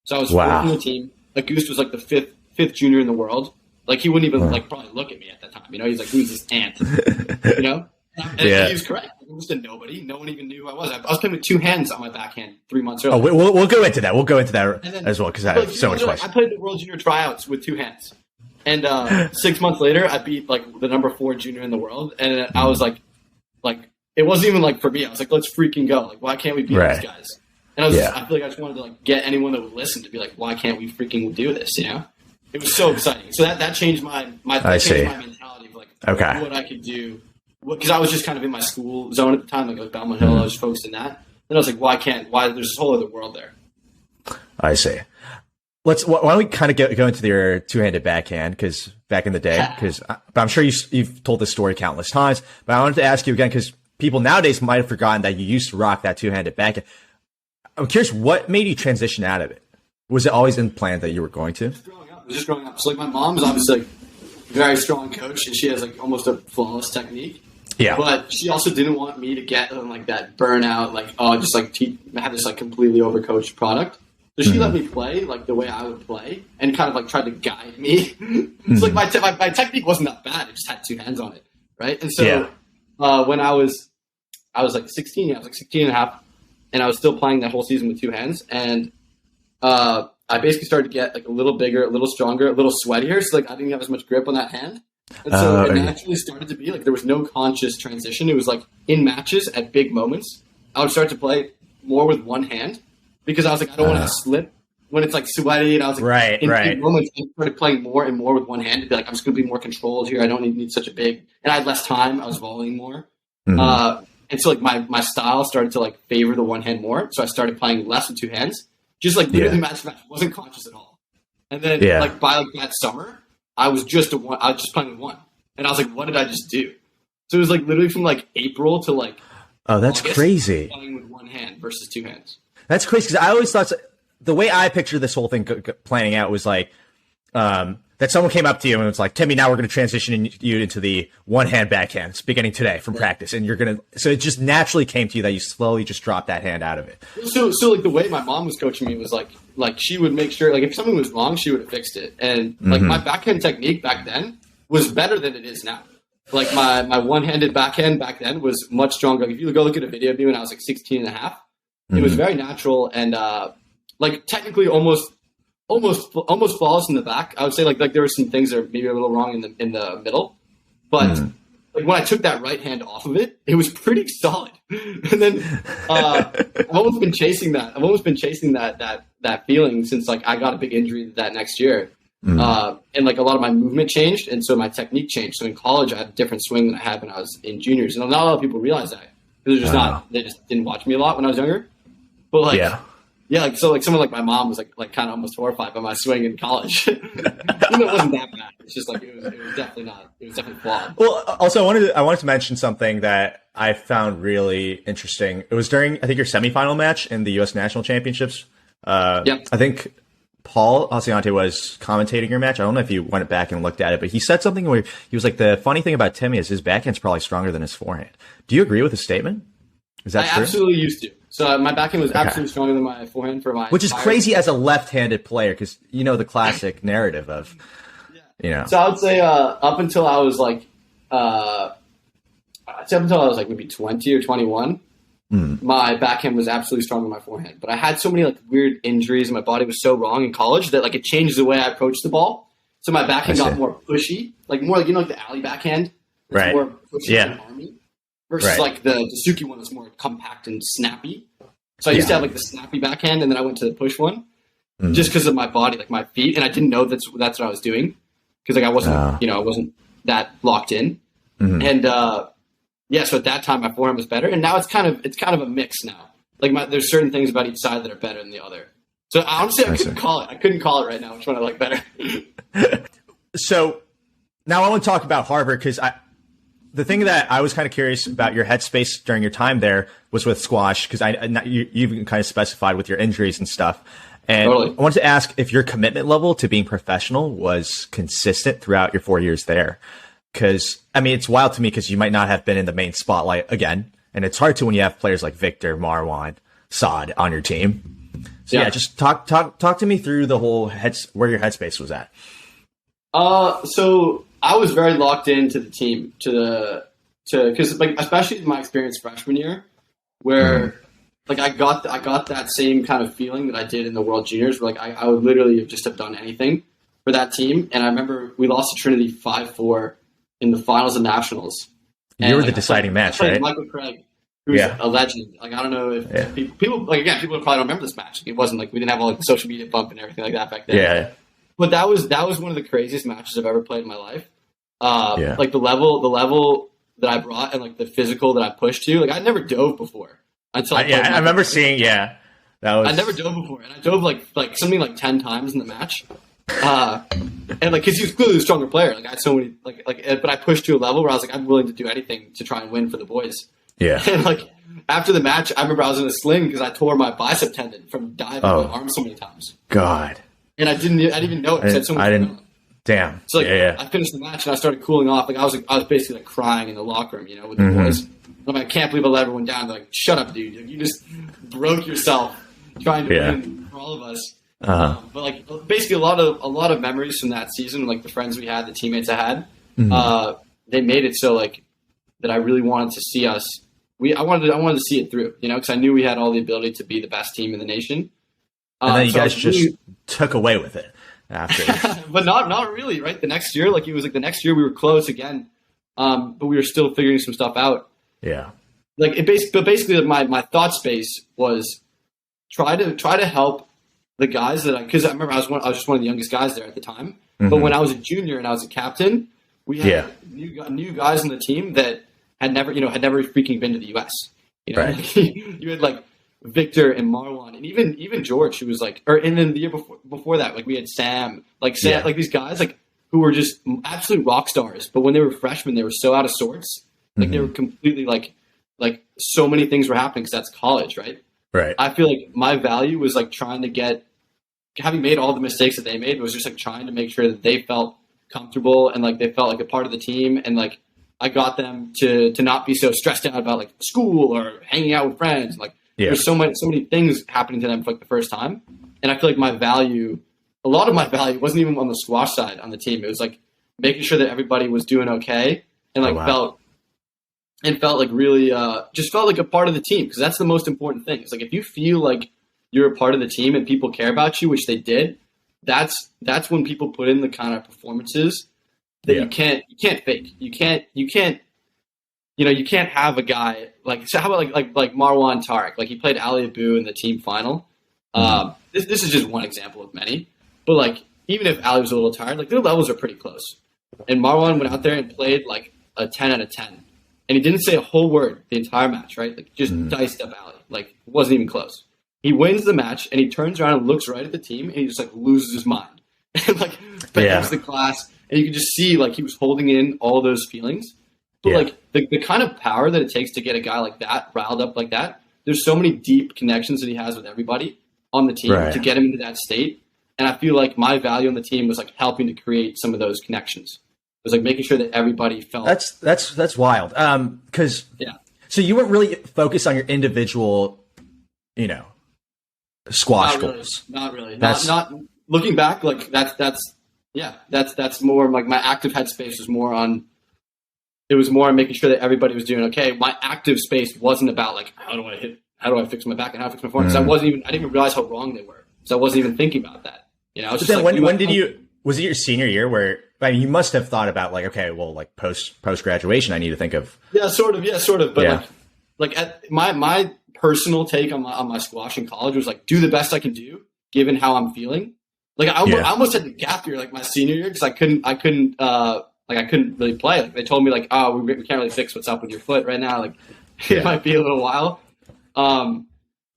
so I was fourth in the team. Auguste was like the fifth junior in the world. Like he wouldn't even like probably look at me at that time. You know, he's like, "Who's this ant?" You know, and he was correct. I was a nobody. No one even knew who I was. I was playing with two hands on my backhand 3 months earlier. Oh, we'll go into that. We'll go into that as well because I have so much questions. I played the World Junior Tryouts with two hands, and 6 months later, I beat like the number 4 junior in the world, and I was like it wasn't even like for me. I was like, let's freaking go! Like, why can't we beat these guys? And I feel like I just wanted to like get anyone that would listen to be like, why can't we freaking do this? You know. It was so exciting. So that changed my mentality of like what I could do. Because I was just kind of in my school zone at the time. Like I was Belmont Hill. I was focused in that. Then I was like, why there's this whole other world there. I see. Why don't we kind of go into your two-handed backhand? Because back in the day, but I'm sure you've told this story countless times. But I wanted to ask you again because people nowadays might have forgotten that you used to rock that two-handed backhand. I'm curious, what made you transition out of it? Was it always in plan that you were going to? Just growing up. So like my mom's obviously like a very strong coach and she has like almost a flawless technique. Yeah. But she also didn't want me to get like that burnout, like just like have this like completely overcoached product. So she let me play like the way I would play and kind of like tried to guide me. So like my technique wasn't that bad. I just had two hands on it. Right. And so when I was like 16, I was like 16 and a half and I was still playing that whole season with two hands. And I basically started to get like a little bigger, a little stronger, a little sweatier. So like I didn't have as much grip on that hand. And so it naturally started to be like there was no conscious transition. It was like in matches at big moments, I would start to play more with one hand because I was like, I don't want to slip when it's like sweaty. And I was like, in big moments, I started playing more and more with one hand to be like, I'm just going to be more controlled here. I don't need such a big, and I had less time. I was volleying more. And so like my style started to like favor the one hand more. So I started playing less with two hands. Just like literally match to match, wasn't conscious at all. And then like by like that summer, I was just playing with one, and I was like, what did I just do? So it was like literally from like April to like that's August, crazy. Playing with one hand versus two hands. That's crazy because I always thought the way I pictured this whole thing planning out was like that someone came up to you and was like, Timmy, now we're going to transition you into the one-hand backhand beginning today from practice. And so it just naturally came to you that you slowly just dropped that hand out of it. So like the way my mom was coaching me was like she would make sure, like if something was wrong, she would have fixed it. And like my backhand technique back then was better than it is now. Like my one-handed backhand back then was much stronger. Like if you go look at a video of me when I was like 16 and a half, it was very natural and like technically almost flawless in the back. I would say like there were some things that are maybe a little wrong in the middle, but like when I took that right hand off of it, it was pretty solid. And then I've almost been chasing that. I've almost been chasing that feeling since like I got a big injury that next year, and like a lot of my movement changed, and so my technique changed. So in college, I had a different swing than I had when I was in juniors, and not a lot of people realize that because they just didn't watch me a lot when I was younger. But like. Yeah, like so, like someone like my mom was like kind of almost horrified by my swing in college. Even though it wasn't that bad. It's just like it was definitely not. It was definitely flawed. Well, also I wanted to mention something that I found really interesting. It was during I think your semifinal match in the U.S. National Championships. I think Paul Asiante was commentating your match. I don't know if you went back and looked at it, but he said something where he was like, "The funny thing about Timmy is his backhand's probably stronger than his forehand." Do you agree with his statement? Is that true? I absolutely used to. So my backhand was absolutely stronger than my forehand for my which is crazy as a left-handed player because you know the classic narrative of So I would say up until I was like maybe 20 or 21, my backhand was absolutely stronger than my forehand. But I had so many like weird injuries and my body was so wrong in college that like it changed the way I approached the ball. So my backhand got more pushy, like more like like the alley backhand, more pushy and army. Versus like the Suzuki one was more compact and snappy. So I used to have like the snappy backhand, and then I went to the push one, just because of my body, like my feet, and I didn't know that's what I was doing because like I wasn't I wasn't that locked in, and so at that time my forehand was better, and now it's kind of a mix now. Like there's certain things about each side that are better than the other. So honestly, I couldn't call it. I couldn't call it right now which one I like better. So now I want to talk about Harvard because the thing that I was kind of curious about your headspace during your time there was with squash, because you even kind of specified with your injuries and stuff. And I wanted to ask if your commitment level to being professional was consistent throughout your 4 years there. Because, I mean, it's wild to me because you might not have been in the main spotlight again. And it's hard to when you have players like Victor, Marwan, Saad on your team. So yeah, just talk to me through the whole where your headspace was at. So I was very locked into the team because like especially in my experience freshman year, where like I got that same kind of feeling that I did in the World Juniors, where like I would literally have done anything for that team. And I remember we lost to Trinity 5-4 in the finals of nationals. You were the deciding match, right? Michael Craig, who's a legend. Like I don't know if people probably don't remember this match. It wasn't like we didn't have all like the social media bump and everything like that back then. Yeah. But that was one of the craziest matches I've ever played in my life. Like the level that I brought and like the physical that I pushed to. Like I never dove before until I remember seeing. Yeah, that was. I never dove before, and I dove like something like 10 times in the match. And like, cause he was clearly a stronger player. Like I had so many but I pushed to a level where I was like, I'm willing to do anything to try and win for the boys. Yeah. And like after the match, I remember I was in a sling because I tore my bicep tendon from diving my arm so many times. God. And I didn't even know it. I didn't. Damn. So like, I finished the match and I started cooling off. Like I was basically like crying in the locker room, with the boys. I'm like, I can't believe I let everyone down. They're like, shut up, dude. You just broke yourself trying to win for all of us. But like basically a lot of memories from that season, like the friends we had, the teammates I had, they made it so like that I really wanted to see us. I wanted to see it through, because I knew we had all the ability to be the best team in the nation. And then you guys just took away with it after. But not really, right? The next year, like it was like the next year we were close again, but we were still figuring some stuff out. Yeah. Like basically my thought space was try to help the guys because I remember I was just one of the youngest guys there at the time. But when I was a junior and I was a captain, we had new guys on the team that had never freaking been to the US. Right. You had like Victor and Marwan and even George, who was like, and then the year before that, like we had Sam, like these guys like who were just absolute rock stars. But when they were freshmen, they were so out of sorts. Like they were completely like so many things were happening because that's college, right? Right. I feel like my value was like trying to having made all the mistakes that they made, was just like trying to make sure that they felt comfortable and like they felt like a part of the team, and like I got them to not be so stressed out about like school or hanging out with friends. Like there's so many things happening to them for like the first time, and I feel like a lot of my value wasn't even on the squash side on the team. It was like making sure that everybody was doing okay and like felt like really just felt like a part of the team, because that's the most important thing. It's like if you feel like you're a part of the team and people care about you, which they did, that's when people put in the kind of performances that you can't fake. You can't have a guy like, so how about like Marwan Tariq, like he played Ali Abu in the team final. This is just one example of many, but like even if Ali was a little tired, like their levels are pretty close. And Marwan went out there and played like a 10 out of 10. And he didn't say a whole word the entire match, right? Like just diced up Ali. Like it wasn't even close. He wins the match and he turns around and looks right at the team and he just like loses his mind. And like bangs the class. And you can just see like he was holding in all those feelings. But like the kind of power that it takes to get a guy like that riled up like that, there's so many deep connections that he has with everybody on the team to get him into that state. And I feel like my value on the team was like helping to create some of those connections. It was like making sure that everybody felt that's wild. Because so you weren't really focused on your individual, squash goals. Not really. Not looking back, like that's more like my active headspace was more on. It was more on making sure that everybody was doing okay. My active space wasn't about like how do I fix my back and how to fix my form. Because I didn't even realize how wrong they were. So I wasn't even thinking about that. I was just then like, when did you? Was it your senior year where? I mean, you must have thought about like, okay, well, like post graduation, I need to think of. Yeah, sort of. But like at my personal take on my squash in college was like, do the best I can do given how I'm feeling. Like I almost had the gap year like my senior year because I couldn't really play. Like they told me like, oh, we can't really fix what's up with your foot right now. Like it might be a little while.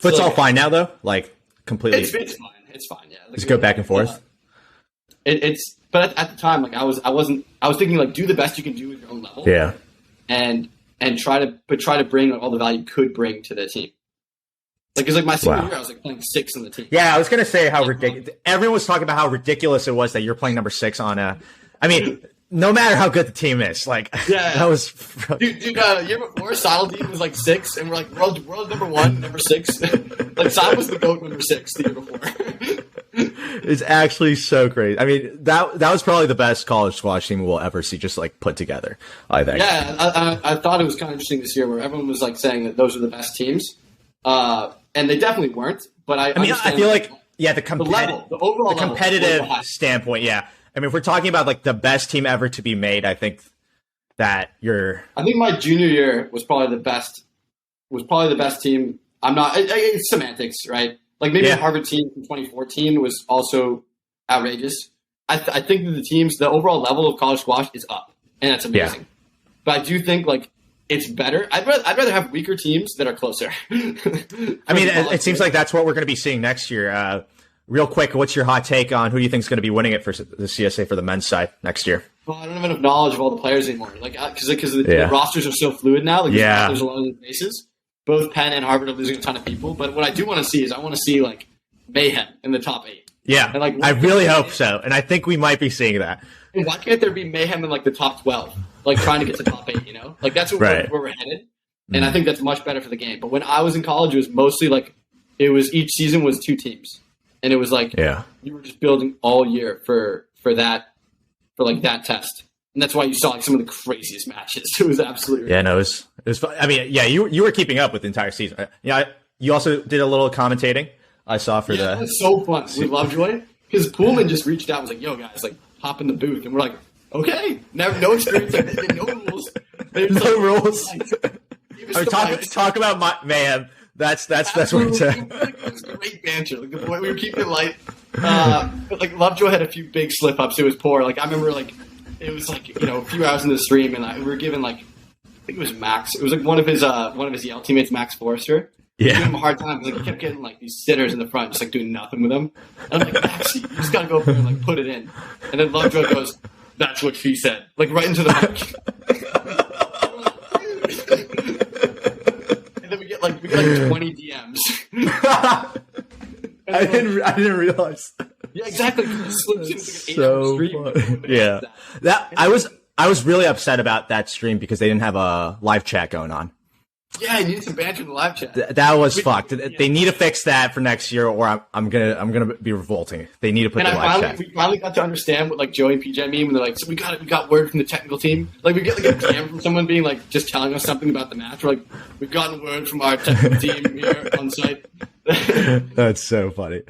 Foot's all fine now though. Like completely. It's fine. It's fine. Yeah. Like, just go back and forth. But at the time, like I was thinking like do the best you can do with your own level. Yeah. And try to bring like, all the value you could bring to the team. Like, cause like my senior year, I was like playing 6 on the team. Yeah, I was gonna say how ridiculous. Everyone was talking about how ridiculous it was that you're playing number 6 on a. I mean, no matter how good the team is, like that was dude. Year before, Saddledine was like 6, and we're like world number 1, number 6. Like Saddle was the GOAT number 6 the year before. It's actually so crazy. I mean, that was probably the best college squash team we'll ever see, just like put together, I think. Yeah, I thought it was kind of interesting this year where everyone was like saying that those were the best teams, and they definitely weren't. But I mean, I feel like the overall competitive standpoint. Yeah, I mean, if we're talking about like the best team ever to be made, I think that I think my junior year was probably the best. Was probably the best team. It's semantics, right? Like maybe the Harvard team from 2014 was also outrageous. I think that the overall level of college squash is up, and that's amazing. Yeah. But I do think like it's better. I'd rather have weaker teams that are closer. I mean, it seems like that's what we're going to be seeing next year. Real quick, what's your hot take on who you think is going to be winning it for the CSA for the men's side next year? Well, I don't have enough knowledge of all the players anymore. Like because the rosters are so fluid now. Like there's a lot of faces. Both Penn and Harvard are losing a ton of people, but what I do want to see is I want to see like mayhem in the top 8. Yeah, and, like, I really hope so, and I think we might be seeing that. And why can't there be mayhem in like the top 12, like trying to get to top 8? You know, like that's where we're headed, and I think that's much better for the game. But when I was in college, it was mostly like each season was 2 teams, and it was like you were just building all year for that test. And that's why you saw like some of the craziest matches. It was absolutely ridiculous. It was fun. I mean, you were keeping up with the entire season. Yeah, you also did a little commentating. I saw for It was so fun with Lovejoy because Pullman just reached out and was like, "Yo, guys, like hop in the booth," and we're like, "Okay, no experience, like, no rules, no rules." Talk about mayhem. That's what it's at. It was great banter. Like we were keeping it light. But like Lovejoy had a few big slip ups. It was poor. Like I remember like. It was like, a few hours in the stream, and we were given like, I think it was Max. It was like one of his Yale teammates, Max Forrester. Yeah, giving him a hard time. Like he kept getting like these sitters in the front, just like doing nothing with him. And I'm like, Max, you just gotta go up there and like put it in. And then Lovejoy goes, "That's what she said," like right into the mic. And then we get like 20 DMs. I didn't realize. Yeah, exactly. So fun. Yeah, I was really upset about that stream because they didn't have a live chat going on. Yeah, I needed some banter in the live chat. That was fucked. They need to fix that for next year, or I'm gonna be revolting. They need to put the live chat. We finally got to understand what like Joey and PJ mean when they're like, "So we got word from the technical team." Like we get like a DM from someone being like just telling us something about the match. We're like, "We've gotten word from our technical team here on site." That's so funny.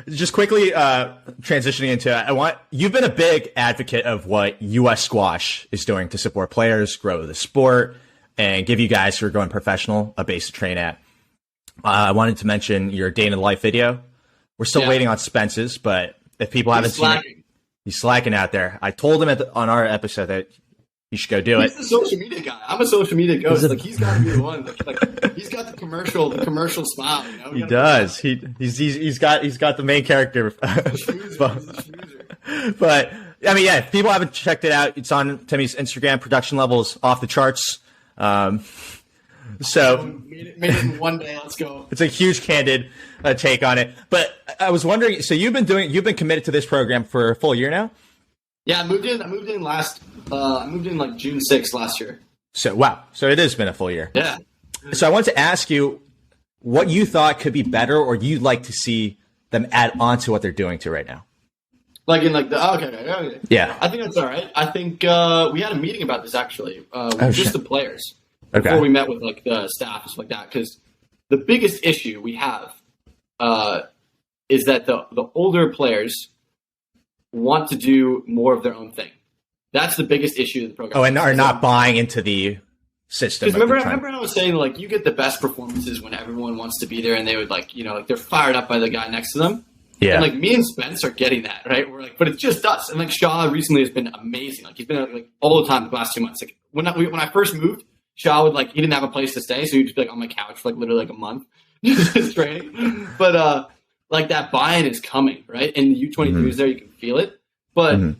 Just quickly transitioning into you've been a big advocate of what U.S. Squash is doing to support players, grow the sport, and give you guys who are going professional a base to train at. I wanted to mention your day in the life video. We're still waiting on Spence's, but if people haven't seen it, he's slacking out there. I told him on our episode that you should go do it. He's the social media guy. I'm a social media ghost. Like he's got to be the one. Like he's got the commercial smile. You know? He does. He's got the main character. But I mean, yeah. If people haven't checked it out, it's on Timmy's Instagram. Production levels off the charts. So made it in one day. Let's go. It's a huge candid take on it. But I was wondering. So you've been committed to this program for a full year now. Yeah, I moved in like June 6th last year. So wow. So it has been a full year. Yeah. So I wanted to ask you what you thought could be better, or you'd like to see them add on to what they're doing to right now. Like in like the okay. Yeah. I think that's all right. I think we had a meeting about this actually. Just the players before we met with like the staff and stuff like that. Because the biggest issue we have is that the older players want to do more of their own thing. That's the biggest issue of the program. Oh, and are not buying into the system. Because remember I was saying like you get the best performances when everyone wants to be there and they would like like they're fired up by the guy next to them. Yeah. And like me and Spence are getting that, right? We're like, but it's just us. And like Shah recently has been amazing. Like he's been like all the time the last 2 months. Like when I first moved, Shah would like he didn't have a place to stay, so he'd just be like on my couch for like literally like a month just training. But like that buy-in is coming, right? And the U23 is there, you can feel it. But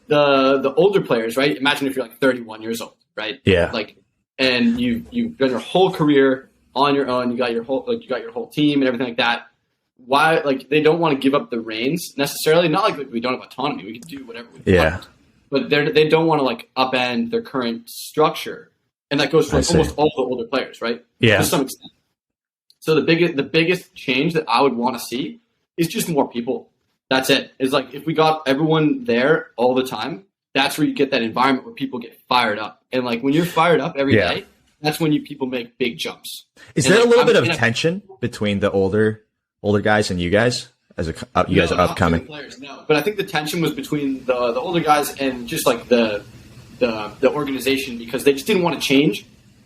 the older players, right? Imagine if you're like 31 years old, right? Yeah. Like, and you've done your whole career on your own. You got your whole team and everything like that. Why, like, they don't want to give up the reins necessarily. Not like we don't have autonomy. We can do whatever we want. but they don't want to like upend their current structure, and that goes for like almost all the older players, right? Yeah, to some extent. So the biggest change that I would want to see is just more people. That's it. It's like if we got everyone there all the time, that's where you get that environment where people get fired up. And like when you're fired up every day, that's when people make big jumps. Is there a little bit of tension between the older guys and you guys as you guys are upcoming? Players, no, but I think the tension was between the older guys and just like the organization, because they just didn't want to change.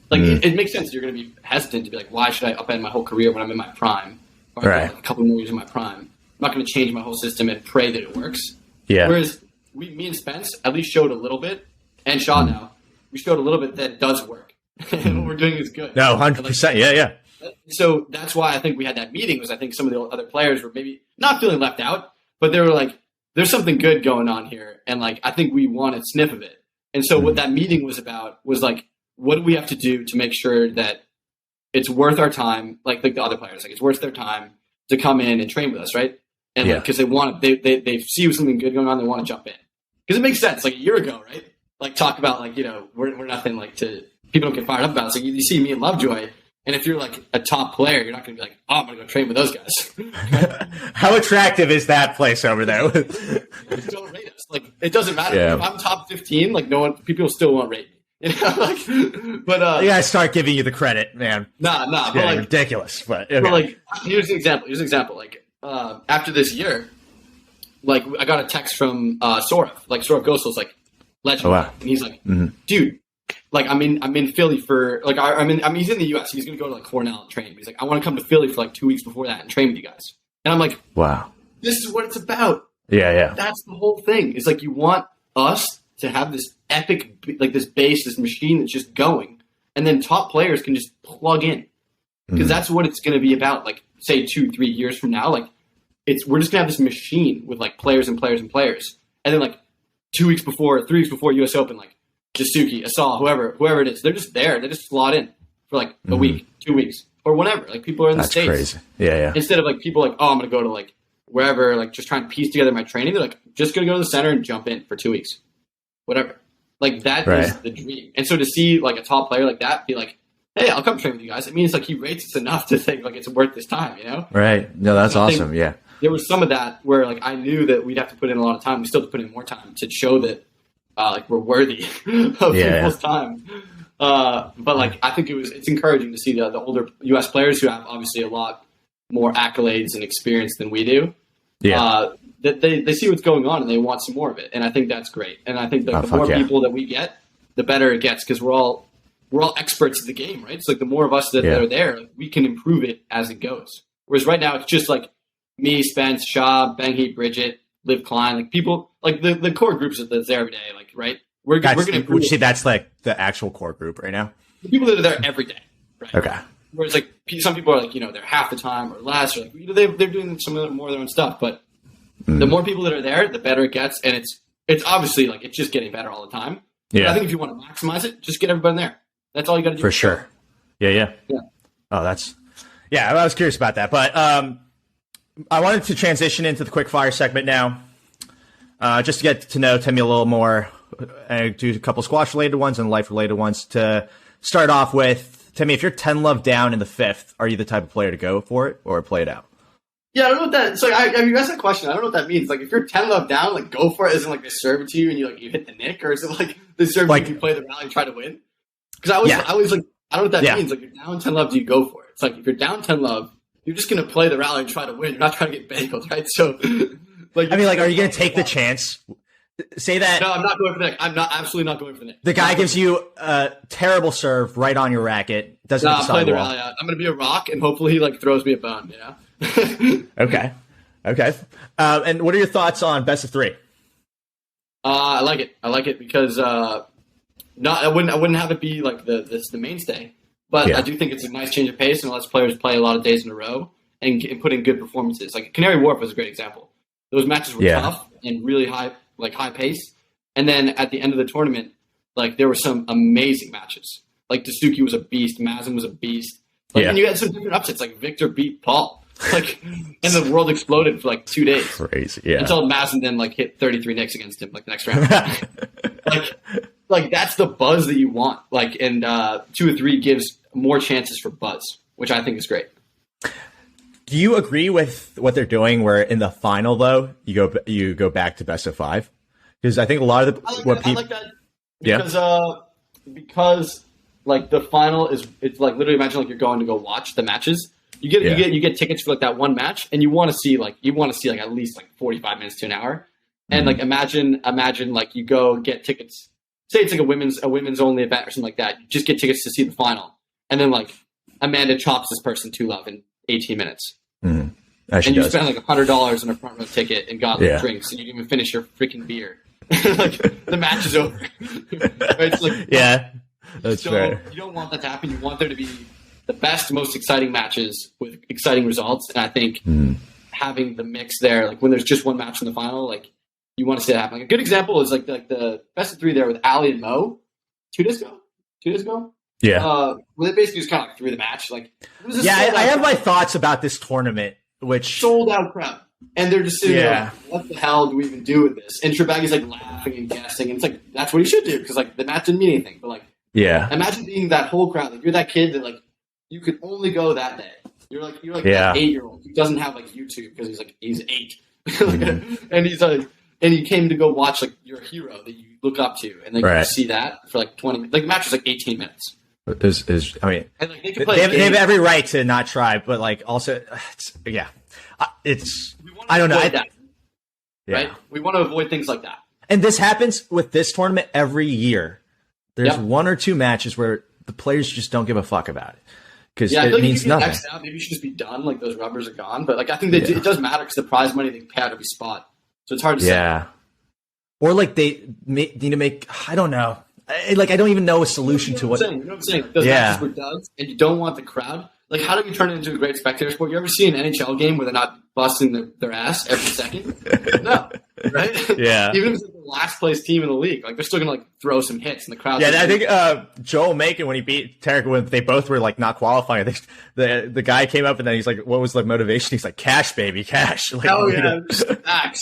Like it makes sense. You're going to be hesitant to be like, why should I upend my whole career when I'm in my prime? Or like a couple more years in my prime. I'm not going to change my whole system and pray that it works. Yeah. Whereas me and Spence at least showed a little bit, and Shaw now, we showed a little bit that it does work. And what we're doing is good. No, 100%. Yeah. So that's why I think we had that meeting, was I think some of the other players were maybe not feeling left out, but they were like, there's something good going on here. And like, I think we want a sniff of it. And so what that meeting was about was like, what do we have to do to make sure that it's worth our time? Like the other players, like it's worth their time to come in and train with us. Right. And like, cause they see something good going on. They want to jump in, because it makes sense. Like a year ago, right? Like talk about like, we're nothing like people don't get fired up about it. So you see me and Lovejoy, and if you're like a top player, you're not going to be like, oh, I'm going to go train with those guys. How attractive is that place over there? Don't rate us. Like it doesn't matter. Yeah. If I'm top 15, like people still won't rate me. But you gotta start giving you the credit, man. Nah. But like, ridiculous. But like, here's an example. Like after this year, like I got a text from Sourav. Like Sourav Ghosel's like legend, and he's like, dude. Like I'm in Philly for like he's in the US. He's gonna go to like Cornell and train. He's like, I want to come to Philly for like 2 weeks before that and train with you guys. And I'm like, wow, this is what it's about. Yeah. That's the whole thing. It's like you want us to have this epic, like this base, this machine that's just going, and then top players can just plug in, because that's what it's gonna be about. Like say 2-3 years from now, like we're just gonna have this machine with like players and players and players, and then like 3 weeks before US Open, like Jasuki, Asal, whoever it is, they're just there. They just slot in for like a week, 2 weeks, or whatever. Like people are in the States. That's crazy. Yeah. Instead of like people like, oh, I'm going to go to like wherever, like just trying to piece together my training. They're like, just going to go to the center and jump in for 2 weeks, whatever. Like that is the dream. And so to see like a top player like that be like, hey, I'll come train with you guys. It means like he rates us enough to think like it's worth this time, Right. No, that's awesome. Yeah. There was some of that where like I knew that we'd have to put in a lot of time. We still have to put in more time to show that like we're worthy of people's time. But like I think it's encouraging to see the older US players who have obviously a lot more accolades and experience than we do. Yeah. That they see what's going on and they want some more of it. And I think that's great. And I think that the more people that we get, the better it gets, because we're all experts at the game, right? It's like the more of us that are there, like, we can improve it as it goes. Whereas right now it's just like me, Spence, Shah, Benghie, Bridget, Liv Klein, like people, like the core groups that's there every day, like, right? We're going to improve. See, that's like the actual core group right now. The people that are there every day, right? Okay. Whereas like some people are like, they're half the time or less, or like, they're doing some of more of their own stuff. But the more people that are there, the better it gets. And it's obviously like, it's just getting better all the time. Yeah. But I think if you want to maximize it, just get everybody there. That's all you got to do. For sure. Yeah. Oh, I was curious about that. But I wanted to transition into the quick fire segment now, just to get to know Timmy a little more. I do a couple squash related ones and life related ones. To start off with, Timmy, if you're 10 love down in the fifth, are you the type of player to go for it or play it out? Yeah, I don't know what that. So you asked that question. I don't know what that means. Like, if you're 10 love down, like go for it. Isn't like they serve it to you and you hit the nick, or is it like they serve like, you play the rally and try to win? Because I was like, I don't know what that means. Like, you're down 10 love, do you go for it? It's like if you're down 10 love, you're just gonna play the rally and try to win. You're not trying to get bageled, right? So, like, are you gonna take the chance? Say that. No, I'm not going for the nick. I'm absolutely not going for the nick. The guy gives you a terrible serve right on your racket. Doesn't play the rally out. I'm gonna be a rock, and hopefully he like throws me a bone. Okay. And what are your thoughts on best of three? I like it because I wouldn't have it be like the mainstay, but I do think it's a nice change of pace and lets players play a lot of days in a row and put in good performances. Like Canary Wharf was a great example. Those matches were tough and really high pace. And then at the end of the tournament, like there were some amazing matches. Like Dasuki was a beast, Mazin was a beast. And you had some different upsets. Like Victor beat Paul. Like, and the world exploded for like 2 days. Crazy, Until Mazin then like hit 33 nicks against him like the next round. like that's the buzz that you want. Like, and 2 or 3 gives more chances for buzz, which I think is great. Do you agree with what they're doing? Where in the final, though, you go back to best of 5? Because I think a lot of the I like that because like the final it's like literally imagine like you're going to go watch the matches. You get tickets for like that one match, and you want to see like at least like 45 minutes to an hour. And like imagine like you go get tickets. Say it's like a women's only event or something like that. You just get tickets to see the final, and then like Amanda chops this person to love in 18 minutes. Mm-hmm. And you spent like $100 on a front row ticket and got like drinks, and you didn't even finish your freaking beer. Like the match is over. Right? It's like that's fair. You don't want that to happen. You want there to be the best, most exciting matches with exciting results. And I think having the mix there, like when there's just one match in the final, like you want to see that happen. Like a good example is like the best of 3 there with Ali and Mo 2 days ago. Yeah. Well, they basically just kind of like threw the match. Like, I have my thoughts about this tournament, which sold out crowd, and they're just sitting there like, what the hell do we even do with this? And Trebagi's like laughing and guessing, and it's like that's what he should do because like the match didn't mean anything. But like, imagine being that whole crowd. Like you're that kid that like you could only go that day. You're like that 8-year-old who doesn't have like YouTube because he's 8, and he's like. And you came to go watch like your hero that you look up to, and then you see that for like 20 minutes. Like the match was like 18 minutes. I mean, and, like, they have every right to not try, but like also, I don't know. Right? We want to avoid things like that. And this happens with this tournament every year. There's 1 or 2 matches where the players just don't give a fuck about it because it means nothing. Out, maybe you should just be done. Like those rubbers are gone. But like I think it does matter because the prize money they pay out every spot. So it's hard to say. Yeah. Or like they need to make, I don't know. I don't even know a solution to what. You know what I'm saying? Those matches were done, and you don't want the crowd. Like, how do we turn it into a great spectator sport? You ever see an NHL game where they're not busting their ass every second? No. Right? Yeah. Even if it's like the last place team in the league, like they're still gonna like throw some hits in the crowd. Yeah, I think Joel Macon when he beat Tarek when they both were like not qualifying. The guy came up and then he's like, "What was the motivation?" He's like, "Cash, baby, cash." Like, hell yeah, facts.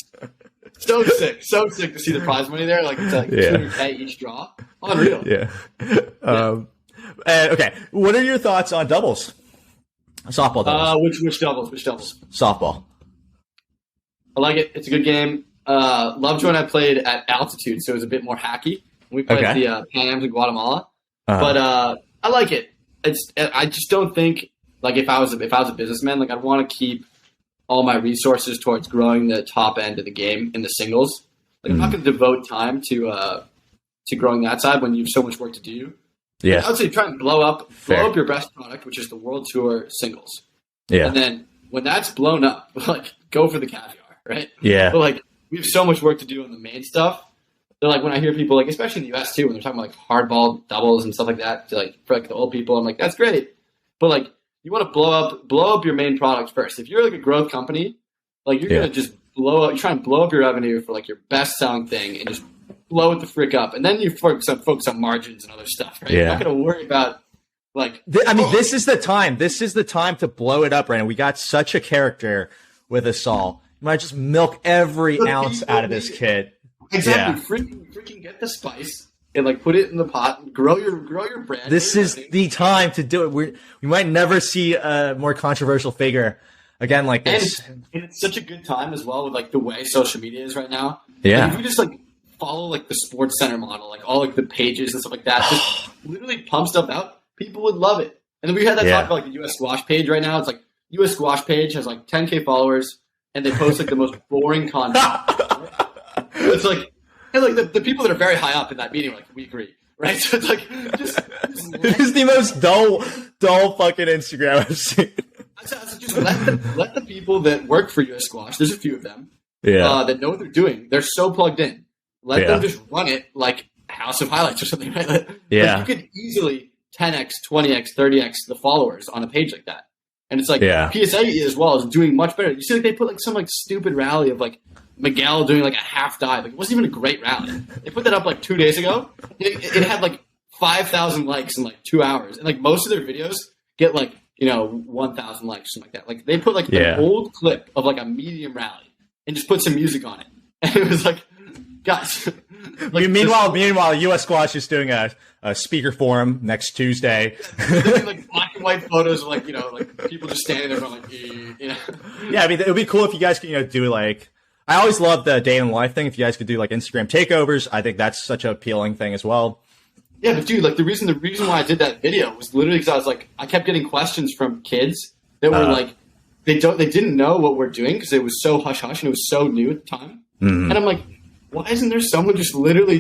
So sick to see the prize money there. Like it's like $200K each draw. Unreal. Yeah. Okay, what are your thoughts on doubles? Softball doubles. Which doubles? Softball. I like it. It's a good game. Lovejoy and I played at altitude, so it was a bit more hacky. We played at the Pan Ams in Guatemala, but I like it. I just don't think like if I was a businessman, like I'd want to keep all my resources towards growing the top end of the game in the singles. Like I'm not going to devote time to growing that side when you have so much work to do. Yeah, I would say try and blow up your best product, which is the World Tour singles. Yeah, and then when that's blown up, like go for the caviar, right? Yeah, but like we have so much work to do on the main stuff. They're like when I hear people like, especially in the US too, when they're talking about like hardball doubles and stuff like that, to like for like the old people, I'm like that's great, but like you want to blow up your main product first. If you're like a growth company, like you're gonna just you try and blow up your revenue for like your best selling thing and just blow it the frick up, and then you focus on margins and other stuff, right? Yeah. You're not going to worry about like. This is the time. This is the time to blow it up, right? And we got such a character with us all. You might just milk every ounce out of this kid. Exactly. Yeah. Freaking get the spice and like put it in the pot. And grow your brand. This is the time to do it. We might never see a more controversial figure again like this. And it's such a good time as well with like the way social media is right now. Yeah. Like, if you just like follow like the Sports Center model, like all like the pages and stuff like that, just literally pump stuff out, people would love it. And then we had that talk about like the US Squash page right now. It's like US Squash page has like 10K followers and they post like the most boring content. It's like, and like the people that are very high up in that meeting are like, we agree. Right? So it's like just this is the most dull fucking Instagram I've seen. Just let the people that work for US Squash, there's a few of them, that know what they're doing. They're so plugged in. Let them just run it like House of Highlights or something, right? Like you could easily 10x, 20x, 30x the followers on a page like that. And it's like PSA as well is doing much better. You see like they put like some like stupid rally of like Miguel doing like a half dive. Like it wasn't even a great rally. They put that up like 2 days ago. It had like 5,000 likes in like 2 hours. And like most of their videos get like, 1,000 likes, something like that. Like they put like an old clip of like a medium rally and just put some music on it. And it was like, guys, Meanwhile, U.S. Squash is doing a speaker forum next Tuesday. Like black and white photos of like people just standing there going like, Yeah, I mean, it would be cool if you guys could do like. I always love the day in life thing. If you guys could do like Instagram takeovers, I think that's such an appealing thing as well. Yeah, but dude, like the reason why I did that video was literally because I was like, I kept getting questions from kids that were like, they didn't know what we're doing because it was so hush hush and it was so new at the time. Mm-hmm. And I'm like, why isn't there someone just literally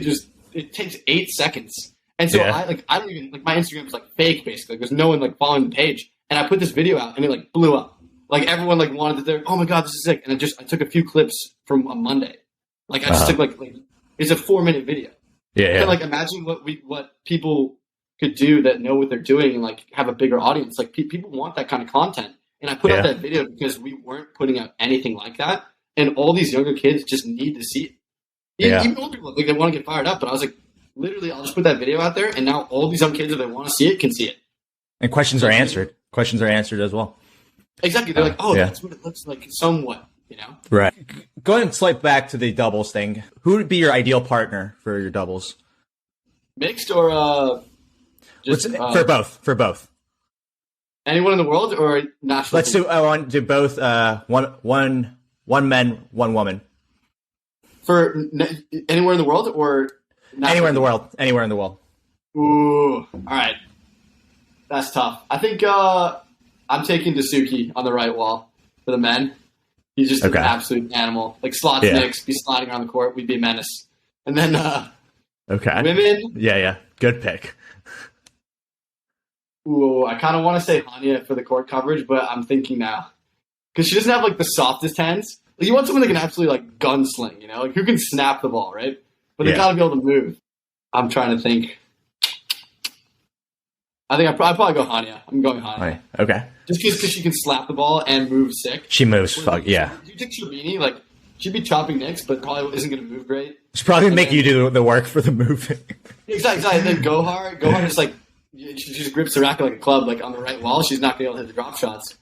it takes 8 seconds. And so I don't even like my Instagram was like fake basically. There's no one like following the page. And I put this video out and it like blew up. Like everyone like wanted to, oh my God, this is sick. And I took a few clips from a Monday. Like I just took like it's a 4-minute video. Yeah. And like imagine what people could do that know what they're doing and like have a bigger audience. Like people want that kind of content. And I put out that video because we weren't putting out anything like that. And all these younger kids just need to see it. Even old people, like they want to get fired up. But I was like, literally, I'll just put that video out there. And now all these young kids, if they want to see it, can see it. And questions are answered. Questions are answered as well. Exactly. They're like, that's what it looks like somewhat, Right. Go ahead and swipe back to the doubles thing. Who would be your ideal partner for your doubles? Mixed or just for both? For both. Anyone in the world or national? Let's do. I want to do both. One man, one woman. For anywhere in the world or anywhere in the world? Anywhere in the world. Ooh, all right. That's tough. I think I'm taking Dasuki on the right wall for the men. He's just an absolute animal. Like slots Knicks, be sliding around the court, we'd be a menace. And then women. Yeah. Good pick. Ooh, I kind of want to say Hanya for the court coverage, but I'm thinking now. Because she doesn't have like the softest hands. Like, you want someone that can absolutely like gunsling, like who can snap the ball, right? But they got to be able to move. I'm trying to think. I think I'd probably go Hanya. I'm going Hanya. Okay. Just because she can slap the ball and move sick. She moves, yeah. You take Sherbini, like, she'd be chopping Knicks, but probably isn't going to move great. She's probably make you do the work for the moving. Exactly. And then Gohar just like, she just grips the racket like a club, like on the right wall. She's not going to be able to hit the drop shots.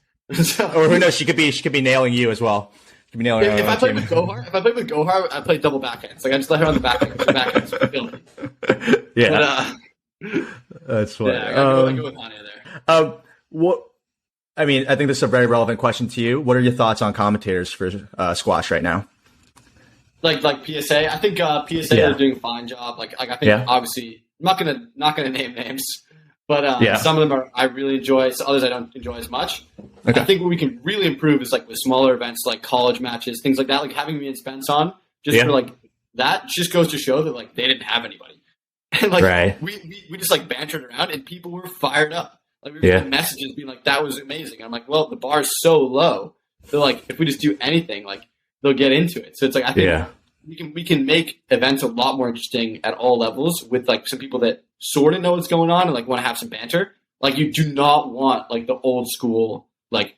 Or who knows? She could be nailing you as well. She could be nailing. If I played with Gohar, I'd play double backhands. Like I just let her on the backhand. Yeah. But, that's funny. Yeah, I go with Hanya there. What? I mean, I think this is a very relevant question to you. What are your thoughts on commentators for squash right now? Like PSA, I think PSA are doing a fine job. Like I think obviously I'm not gonna name names, but some of them I really enjoy. So others I don't enjoy as much. Okay. I think what we can really improve is like with smaller events like college matches, things like that. Like having me and Spence on just for like that just goes to show that like they didn't have anybody. And like we just like bantered around and people were fired up. Like we were getting messages being like, that was amazing. And I'm like, well, the bar is so low. So like if we just do anything, like they'll get into it. So it's like I think we can make events a lot more interesting at all levels with like some people that sort of know what's going on and like want to have some banter. Like you do not want like the old school, like,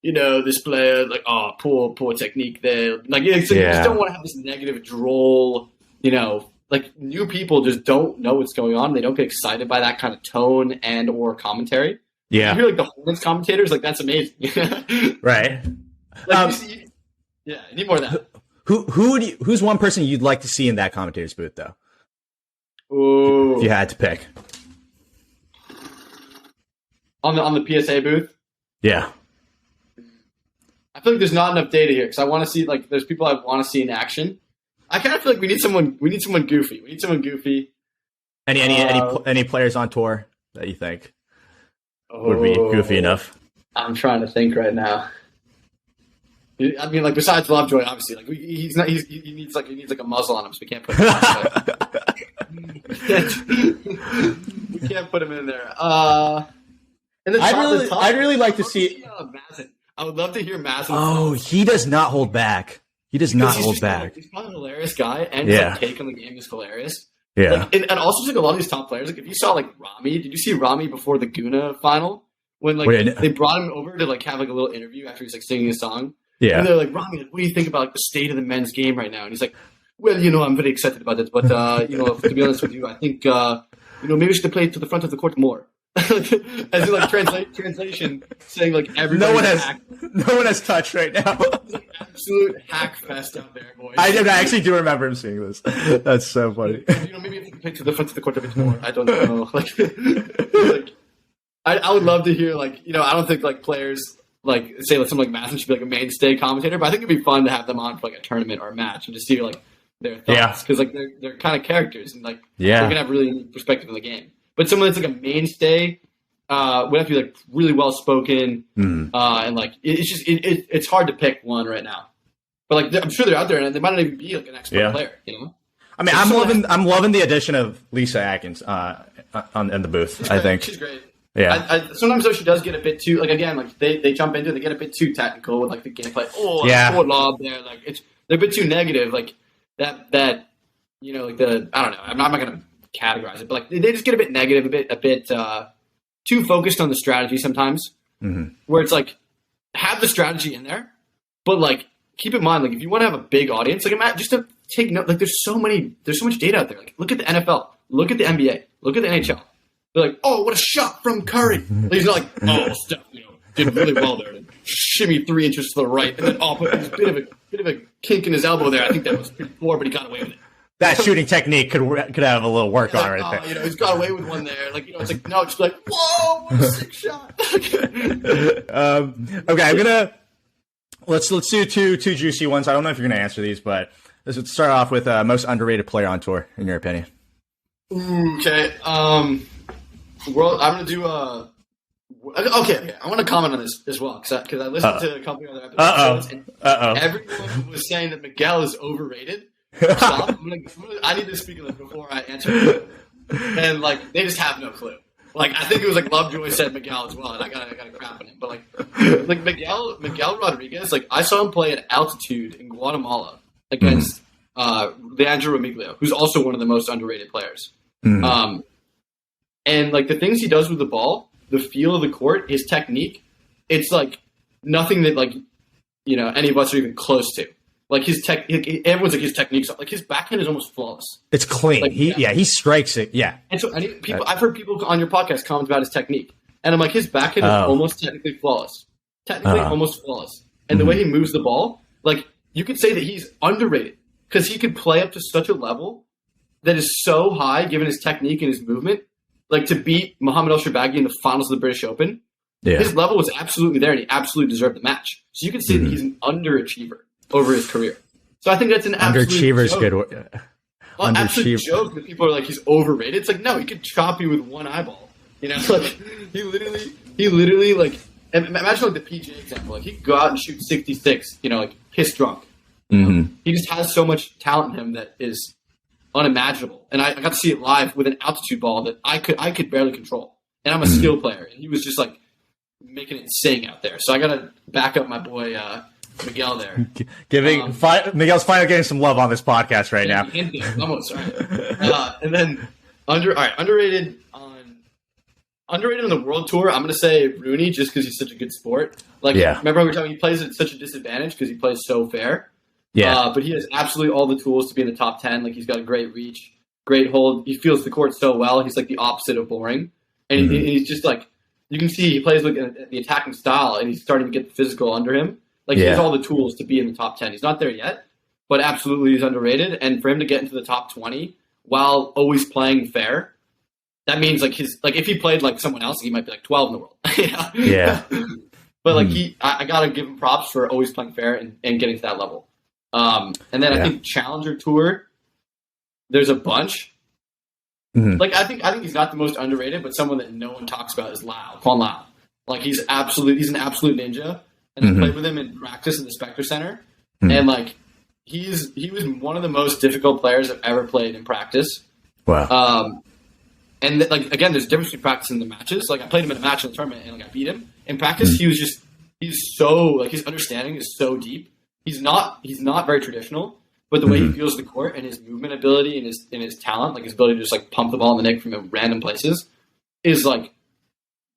this player, like, oh, poor technique there. Like, you just don't want to have this negative, droll, like new people just don't know what's going on. They don't get excited by that kind of tone and or commentary. Yeah. You hear like the Hornets commentators, like that's amazing. Right. Like, I need more of that. Who's one person you'd like to see in that commentator's booth though? Ooh. If you had to pick. On the PSA booth? Yeah. I feel like there's not enough data here because I want to see like there's people I want to see in action. I kind of feel like we need someone goofy. We need someone goofy. Any players on tour that you think would be goofy enough? I'm trying to think right now. I mean, like besides Lovejoy, obviously, like he needs like a muzzle on him, so we can't put him we can't put him in there. I'd really like to see Mazin. I would love to hear Mazin. Oh, he does not hold back. He does not hold back. He's probably a hilarious guy, and his take on the game is hilarious. Yeah, like, and also like a lot of these top players. Like if you saw like Rami, did you see Rami before the Guna final when like they brought him over to like have like a little interview after he's like singing a song? Yeah, and they're like, Rami, like, what do you think about like the state of the men's game right now? And he's like, well, I'm very excited about it, but to be honest with you, I think maybe we should play to the front of the court more. As in like translation, saying like everybody. No one has touch right now. It's like absolute hack fest out there, boys. I actually do remember him seeing this. That's so funny. Maybe if you can to the front of the court a bit more. I don't know. I would love to hear I don't think players say someone like Madison should be a mainstay commentator, but I think it'd be fun to have them on for a tournament or a match and just hear their thoughts because they're kind of characters and they're gonna have really unique perspective on the game. But someone that's a mainstay would have to be really well spoken and it's hard to pick one right now. But I'm sure they're out there and they might not even be an expert player. I mean, I'm loving the addition of Lisa Atkins in the booth. I think she's great. Yeah. I sometimes though she does get a bit too they jump into it, they get a bit too technical with the gameplay. Forward lob there, they're a bit too negative. That I don't know. I'm not gonna categorize it, but they just get a bit negative, a bit too focused on the strategy sometimes. Mm-hmm. Where it's have the strategy in there, but keep in mind if you want to have a big audience, just to take note. There's so much data out there. Look at the NFL, look at the NBA, look at the NHL. They're oh, what a shot from Curry. He's not Steph, did really well there. And shimmy 3 inches to the right, and then but there's a bit of a kink in his elbow there. I think that was pretty poor, but he got away with it. That shooting technique could have a little work on it right there. He's got away with one there. It's no, just whoa, what a sick shot. Okay, I'm gonna let's do two juicy ones. I don't know if you're gonna answer these, but let's start off with most underrated player on tour, in your opinion. Okay. I'm gonna do okay. I want to comment on this as well because I listened to a couple of other episodes. Everyone was saying that Miguel is overrated. I need to speak on this before I answer. And they just have no clue. I think it was Lovejoy said Miguel as well, and I got crap on him. But Miguel Rodriguez, I saw him play at altitude in Guatemala against Leandro Romiglio, who's also one of the most underrated players. Mm-hmm. And the things he does with the ball, the feel of the court, his technique, it's nothing that any of us are even close to. His everyone's his technique's his backhand is almost flawless. It's clean. He strikes it. Yeah. And so I've heard people on your podcast comment about his technique, and I'm his backhand is almost technically flawless. Almost flawless. And the way he moves the ball, you could say that he's underrated because he could play up to such a level that is so high given his technique and his movement. To beat Mohamed El Shorbagy in the finals of the British Open, his level was absolutely there, and he absolutely deserved the match. So you can say that he's an underachiever over his career. So I think that's an underachiever is good. Absolute joke that people are he's overrated. It's no, he could chop you with one eyeball. He literally imagine the PGA example. He could go out and shoot 66. Piss drunk. Mm-hmm. He just has so much talent in him that is unimaginable. And I got to see it live with an altitude ball that I could barely control. And I'm a skill player, and he was just making it sing out there. So I got to back up my boy. Miguel there. Miguel's finally getting some love on this podcast right now. Almost, right. And then underrated on the World Tour, I'm going to say Rooney just because he's such a good sport. Remember we were talking, he plays at such a disadvantage because he plays so fair. Yeah. But he has absolutely all the tools to be in the top 10. He's got a great reach, great hold. He feels the court so well. He's the opposite of boring. And he's just you can see he plays with the attacking style, and he's starting to get the physical under him. He has all the tools to be in the top 10. He's not there yet, but absolutely he's underrated. And for him to get into the top 20 while always playing fair, that means if he played someone else, he might be 12 in the world. Yeah. But I gotta give him props for always playing fair and getting to that level. And then I think Challenger Tour, there's a bunch. Mm-hmm. I think he's not the most underrated, but someone that no one talks about is Quan Lau. He's an absolute ninja. And I played with him in practice at the Spectre Center. Mm-hmm. And he was one of the most difficult players I've ever played in practice. Wow. And again, there's a difference between practice and the matches. I played him in a match in the tournament and I beat him. In practice, he's so his understanding is so deep. He's not very traditional, but the way he feels the court and his movement ability and his talent, his ability to just pump the ball in the nick from random places, is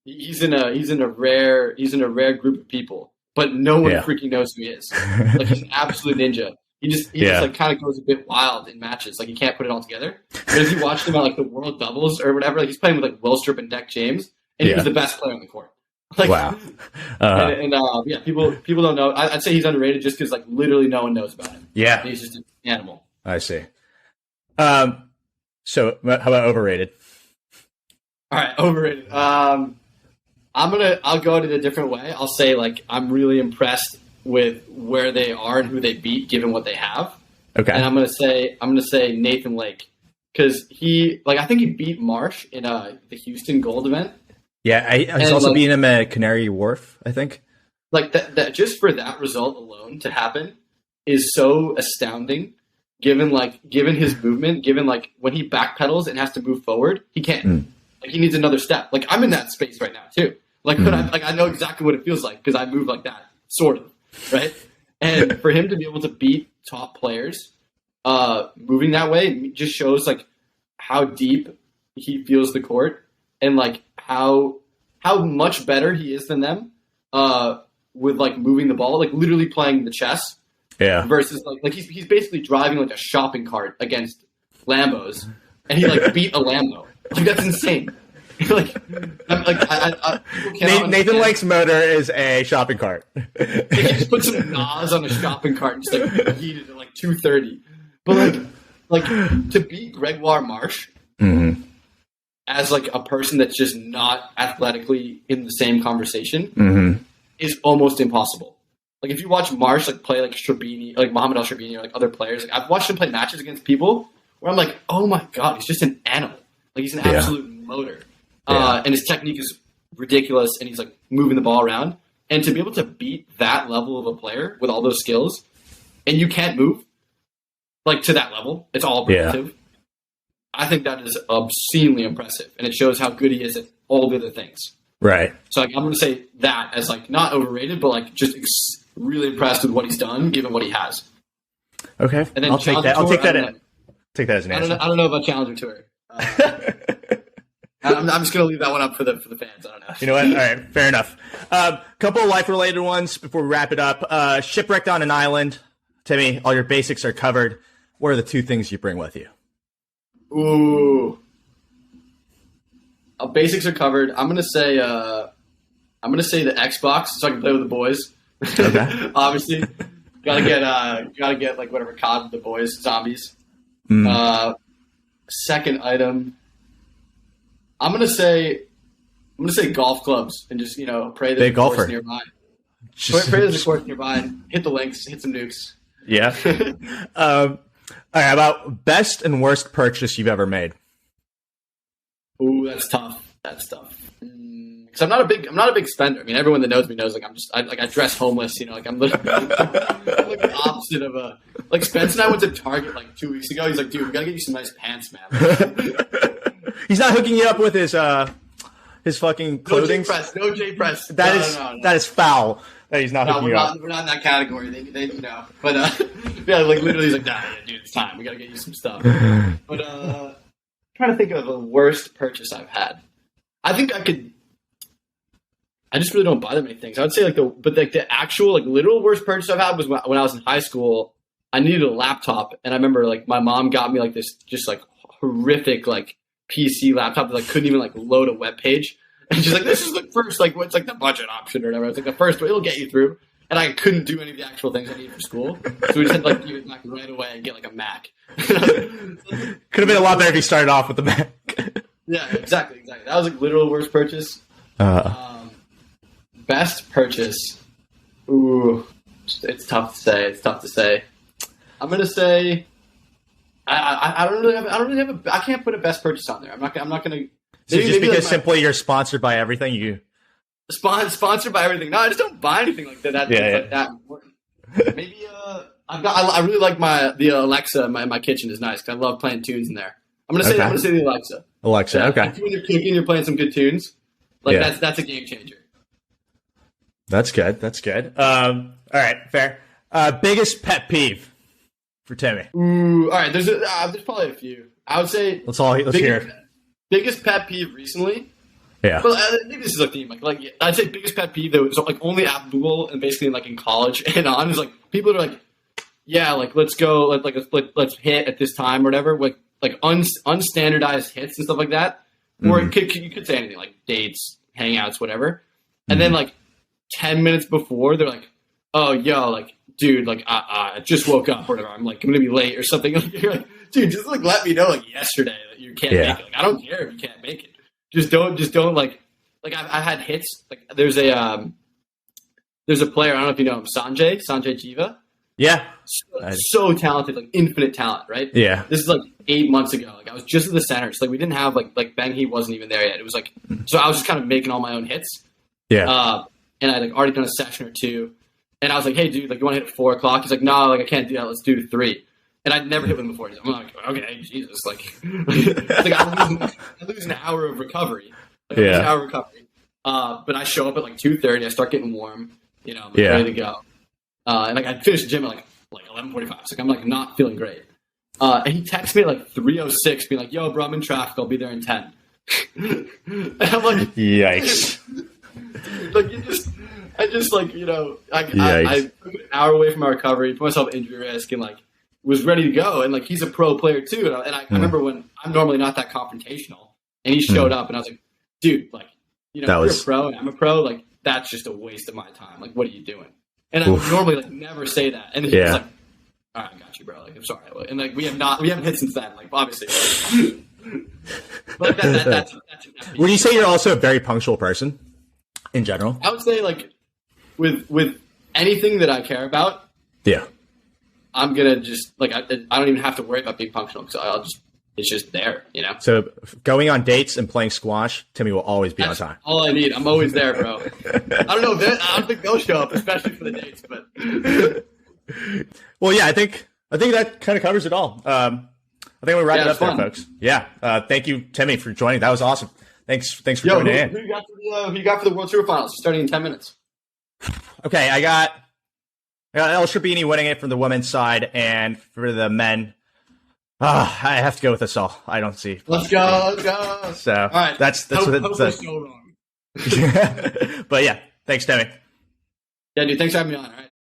he's in a rare group of people. But no one freaking knows who he is. He's an absolute ninja. He just kind of goes a bit wild in matches. He can't put it all together. But if you watch him at the World Doubles or whatever, he's playing with Willstrip and Deck James, and he was the best player on the court. Like, wow. Yeah, people don't know. I'd say he's underrated just because like literally no one knows about him. Yeah, he's just an animal. I see. So how about overrated? All right, overrated. I'll go it in a different way. I'll say like I'm really impressed with where they are and who they beat, given what they have. Okay. And I'm gonna say Nathan Lake because I think he beat Marsh in the Houston Gold event. Yeah, he's also beating him at Canary Wharf, I think. Like that just for that result alone to happen is so astounding. Given his movement, given like when he backpedals and has to move forward, he can't. Like he needs another step. Like I'm in that space right now too. Like when I know exactly what it feels like because I move like that, sort of, right? And for him to be able to beat top players, moving that way just shows like how deep he feels the court and like how much better he is than them with like moving the ball, like literally playing the chess. Yeah. Versus like he's basically driving like a shopping cart against Lambos, and he like beat a Lambo. Like that's insane. Nathan Lake's motor is a shopping cart. He just put some Nas on a shopping cart and just like heated at like 230. But like to beat Gregoire Marsh as like a person that's just not athletically in the same conversation is almost impossible. Like if you watch Marsh like play like Sherbini, like Mohamed El Sherbini, or like other players, like I've watched him play matches against people where I'm like, oh my god, he's just an animal. Like he's an absolute motor, and his technique is ridiculous, and he's like moving the ball around. And to be able to beat that level of a player with all those skills, and you can't move like to that level, it's all relative. Yeah. I think that is obscenely impressive, and it shows how good he is at all the other things. Right. So like, I'm going to say that as like not overrated, but like just really impressed with what he's done, given what he has. Okay, and then I'll take that. I'll take that in. Take that as an answer. I don't know about Challenger Tour. I'm just going to leave that one up for the fans. I don't know. You know what? All right, fair enough. Couple of life-related ones before we wrap it up. Shipwrecked on an island. Timmy, all your basics are covered. What are the two things you bring with you? Ooh. Basics are covered. I'm gonna say the Xbox so I can play with the boys. Okay. Obviously, gotta get like whatever COD with the boys, zombies. Second item, I'm gonna say golf clubs and just pray there's a course nearby. Pray there's a course nearby and hit the links, hit some nukes. Yeah. All right. About best and worst purchase you've ever made. Ooh, that's tough. Because I'm not a big spender. I mean, everyone that knows me knows I dress homeless. Like I'm literally I'm like the opposite of a like. Spence and I went to Target like 2 weeks ago. He's like, dude, we gotta get you some nice pants, man. He's not hooking you up with his fucking clothing. No J Press. That is foul. That he's not hooking you up. We're not in that category. They But yeah, like literally, he's like, nah, dude, it's time. We gotta get you some stuff. But trying to think of the worst purchase I've had. I think I just really don't buy that many things. I would say the actual like literal worst purchase I've had was when I was in high school. I needed a laptop, and I remember like my mom got me like this just like horrific like PC laptop that like couldn't even like load a web page. And she's like, "This is the first like what's like the budget option or whatever." It's like the first one, it'll get you through. And I couldn't do any of the actual things I needed for school, so we just had to like give it back right away and get like a Mac. Could have been a lot better if you started off with the Mac. Yeah, exactly. That was like literal worst purchase. Best purchase. Ooh, it's tough to say. I'm gonna say I don't really have I can't put a best purchase on there. I'm not gonna. So just because simply you're sponsored by everything you. Sponsored by everything. No, I just don't buy anything like that. Like that important. Maybe I really like the Alexa. My kitchen is nice because I love playing tunes in there. I'm gonna say the Alexa. Alexa, okay. Like when you're cooking, you're playing some good tunes. Like that's a game changer. That's good. All right, fair. Biggest pet peeve for Timmy. Ooh, all right. There's probably a few. I would say. Let's hear it. Biggest pet peeve recently. Yeah. Well, maybe this is a theme. Like I'd say biggest pet peeve that was like only applicable and basically like in college and on is like people are like, yeah, like let's go, let's hit at this time or whatever, like unstandardized hits and stuff like that. Or you could say anything like dates, hangouts, whatever. And then like 10 minutes before, they're like, "Oh, yo, like, dude, like, I just woke up, or whatever. I'm like, I'm gonna be late or something." Like, you're like, dude, just like let me know like yesterday that you can't make it. Like, I don't care if you can't make it. Just don't like I've had hits. Like there's a player, I don't know if you know him, Sanjay Jiva. Yeah. So talented, like infinite talent, right? Yeah. This is like 8 months ago. Like I was just at the center. So like we didn't have like Ben, he wasn't even there yet. It was like, so I was just kind of making all my own hits. Yeah. And I like already done a session or two. And I was like, "Hey dude, like you want to hit at 4 o'clock?" He's like, "No, like I can't do that. Let's do 3." And I'd never hit with him before. I'm like, "Okay, Jesus." Like, like I lose an hour of recovery. Like, I lose an hour of recovery. But I show up at like 2:30. I start getting warm. You know, I'm like, ready to go. And like I finished the gym at like 11:45. So like I'm like not feeling great. And he texts me at like 3:06, being like, "Yo, bro, I'm in traffic. I'll be there in 10." And I'm like, yikes! Like I just like, you know, I took an hour away from my recovery, put myself at injury risk, and like was ready to go. And like he's a pro player too. And I remember when I'm normally not that confrontational, and he showed up, and I was like, "Dude, like, you know, you're a pro and I'm a pro. Like that's just a waste of my time. Like, what are you doing?" And I would normally like never say that. And he was like, "All right, I got you, bro. Like, I'm sorry." And like we haven't hit since then. Like obviously. But that's Would you say you're also a very punctual person in general? I would say like with anything that I care about. Yeah. I'm gonna just like I don't even have to worry about being punctual because it's just there, you know. So going on dates and playing squash, Timmy will always be on time. All I need. I'm always there, bro. I don't know. I don't think they'll show up, especially for the dates. But well, yeah, I think that kind of covers it all. I think we'll wrap it up there, folks. Yeah. Thank you, Timmy, for joining. That was awesome. Thanks for joining in. Who you got for the World Tour Finals? Starting in 10 minutes. Okay, I got El Shabini winning it from the women's side, and for the men, I have to go with us all. I don't see. Let's go. So all right, that's what it's so wrong. But yeah, thanks, Timmy. Yeah, dude. Thanks for having me on. All right.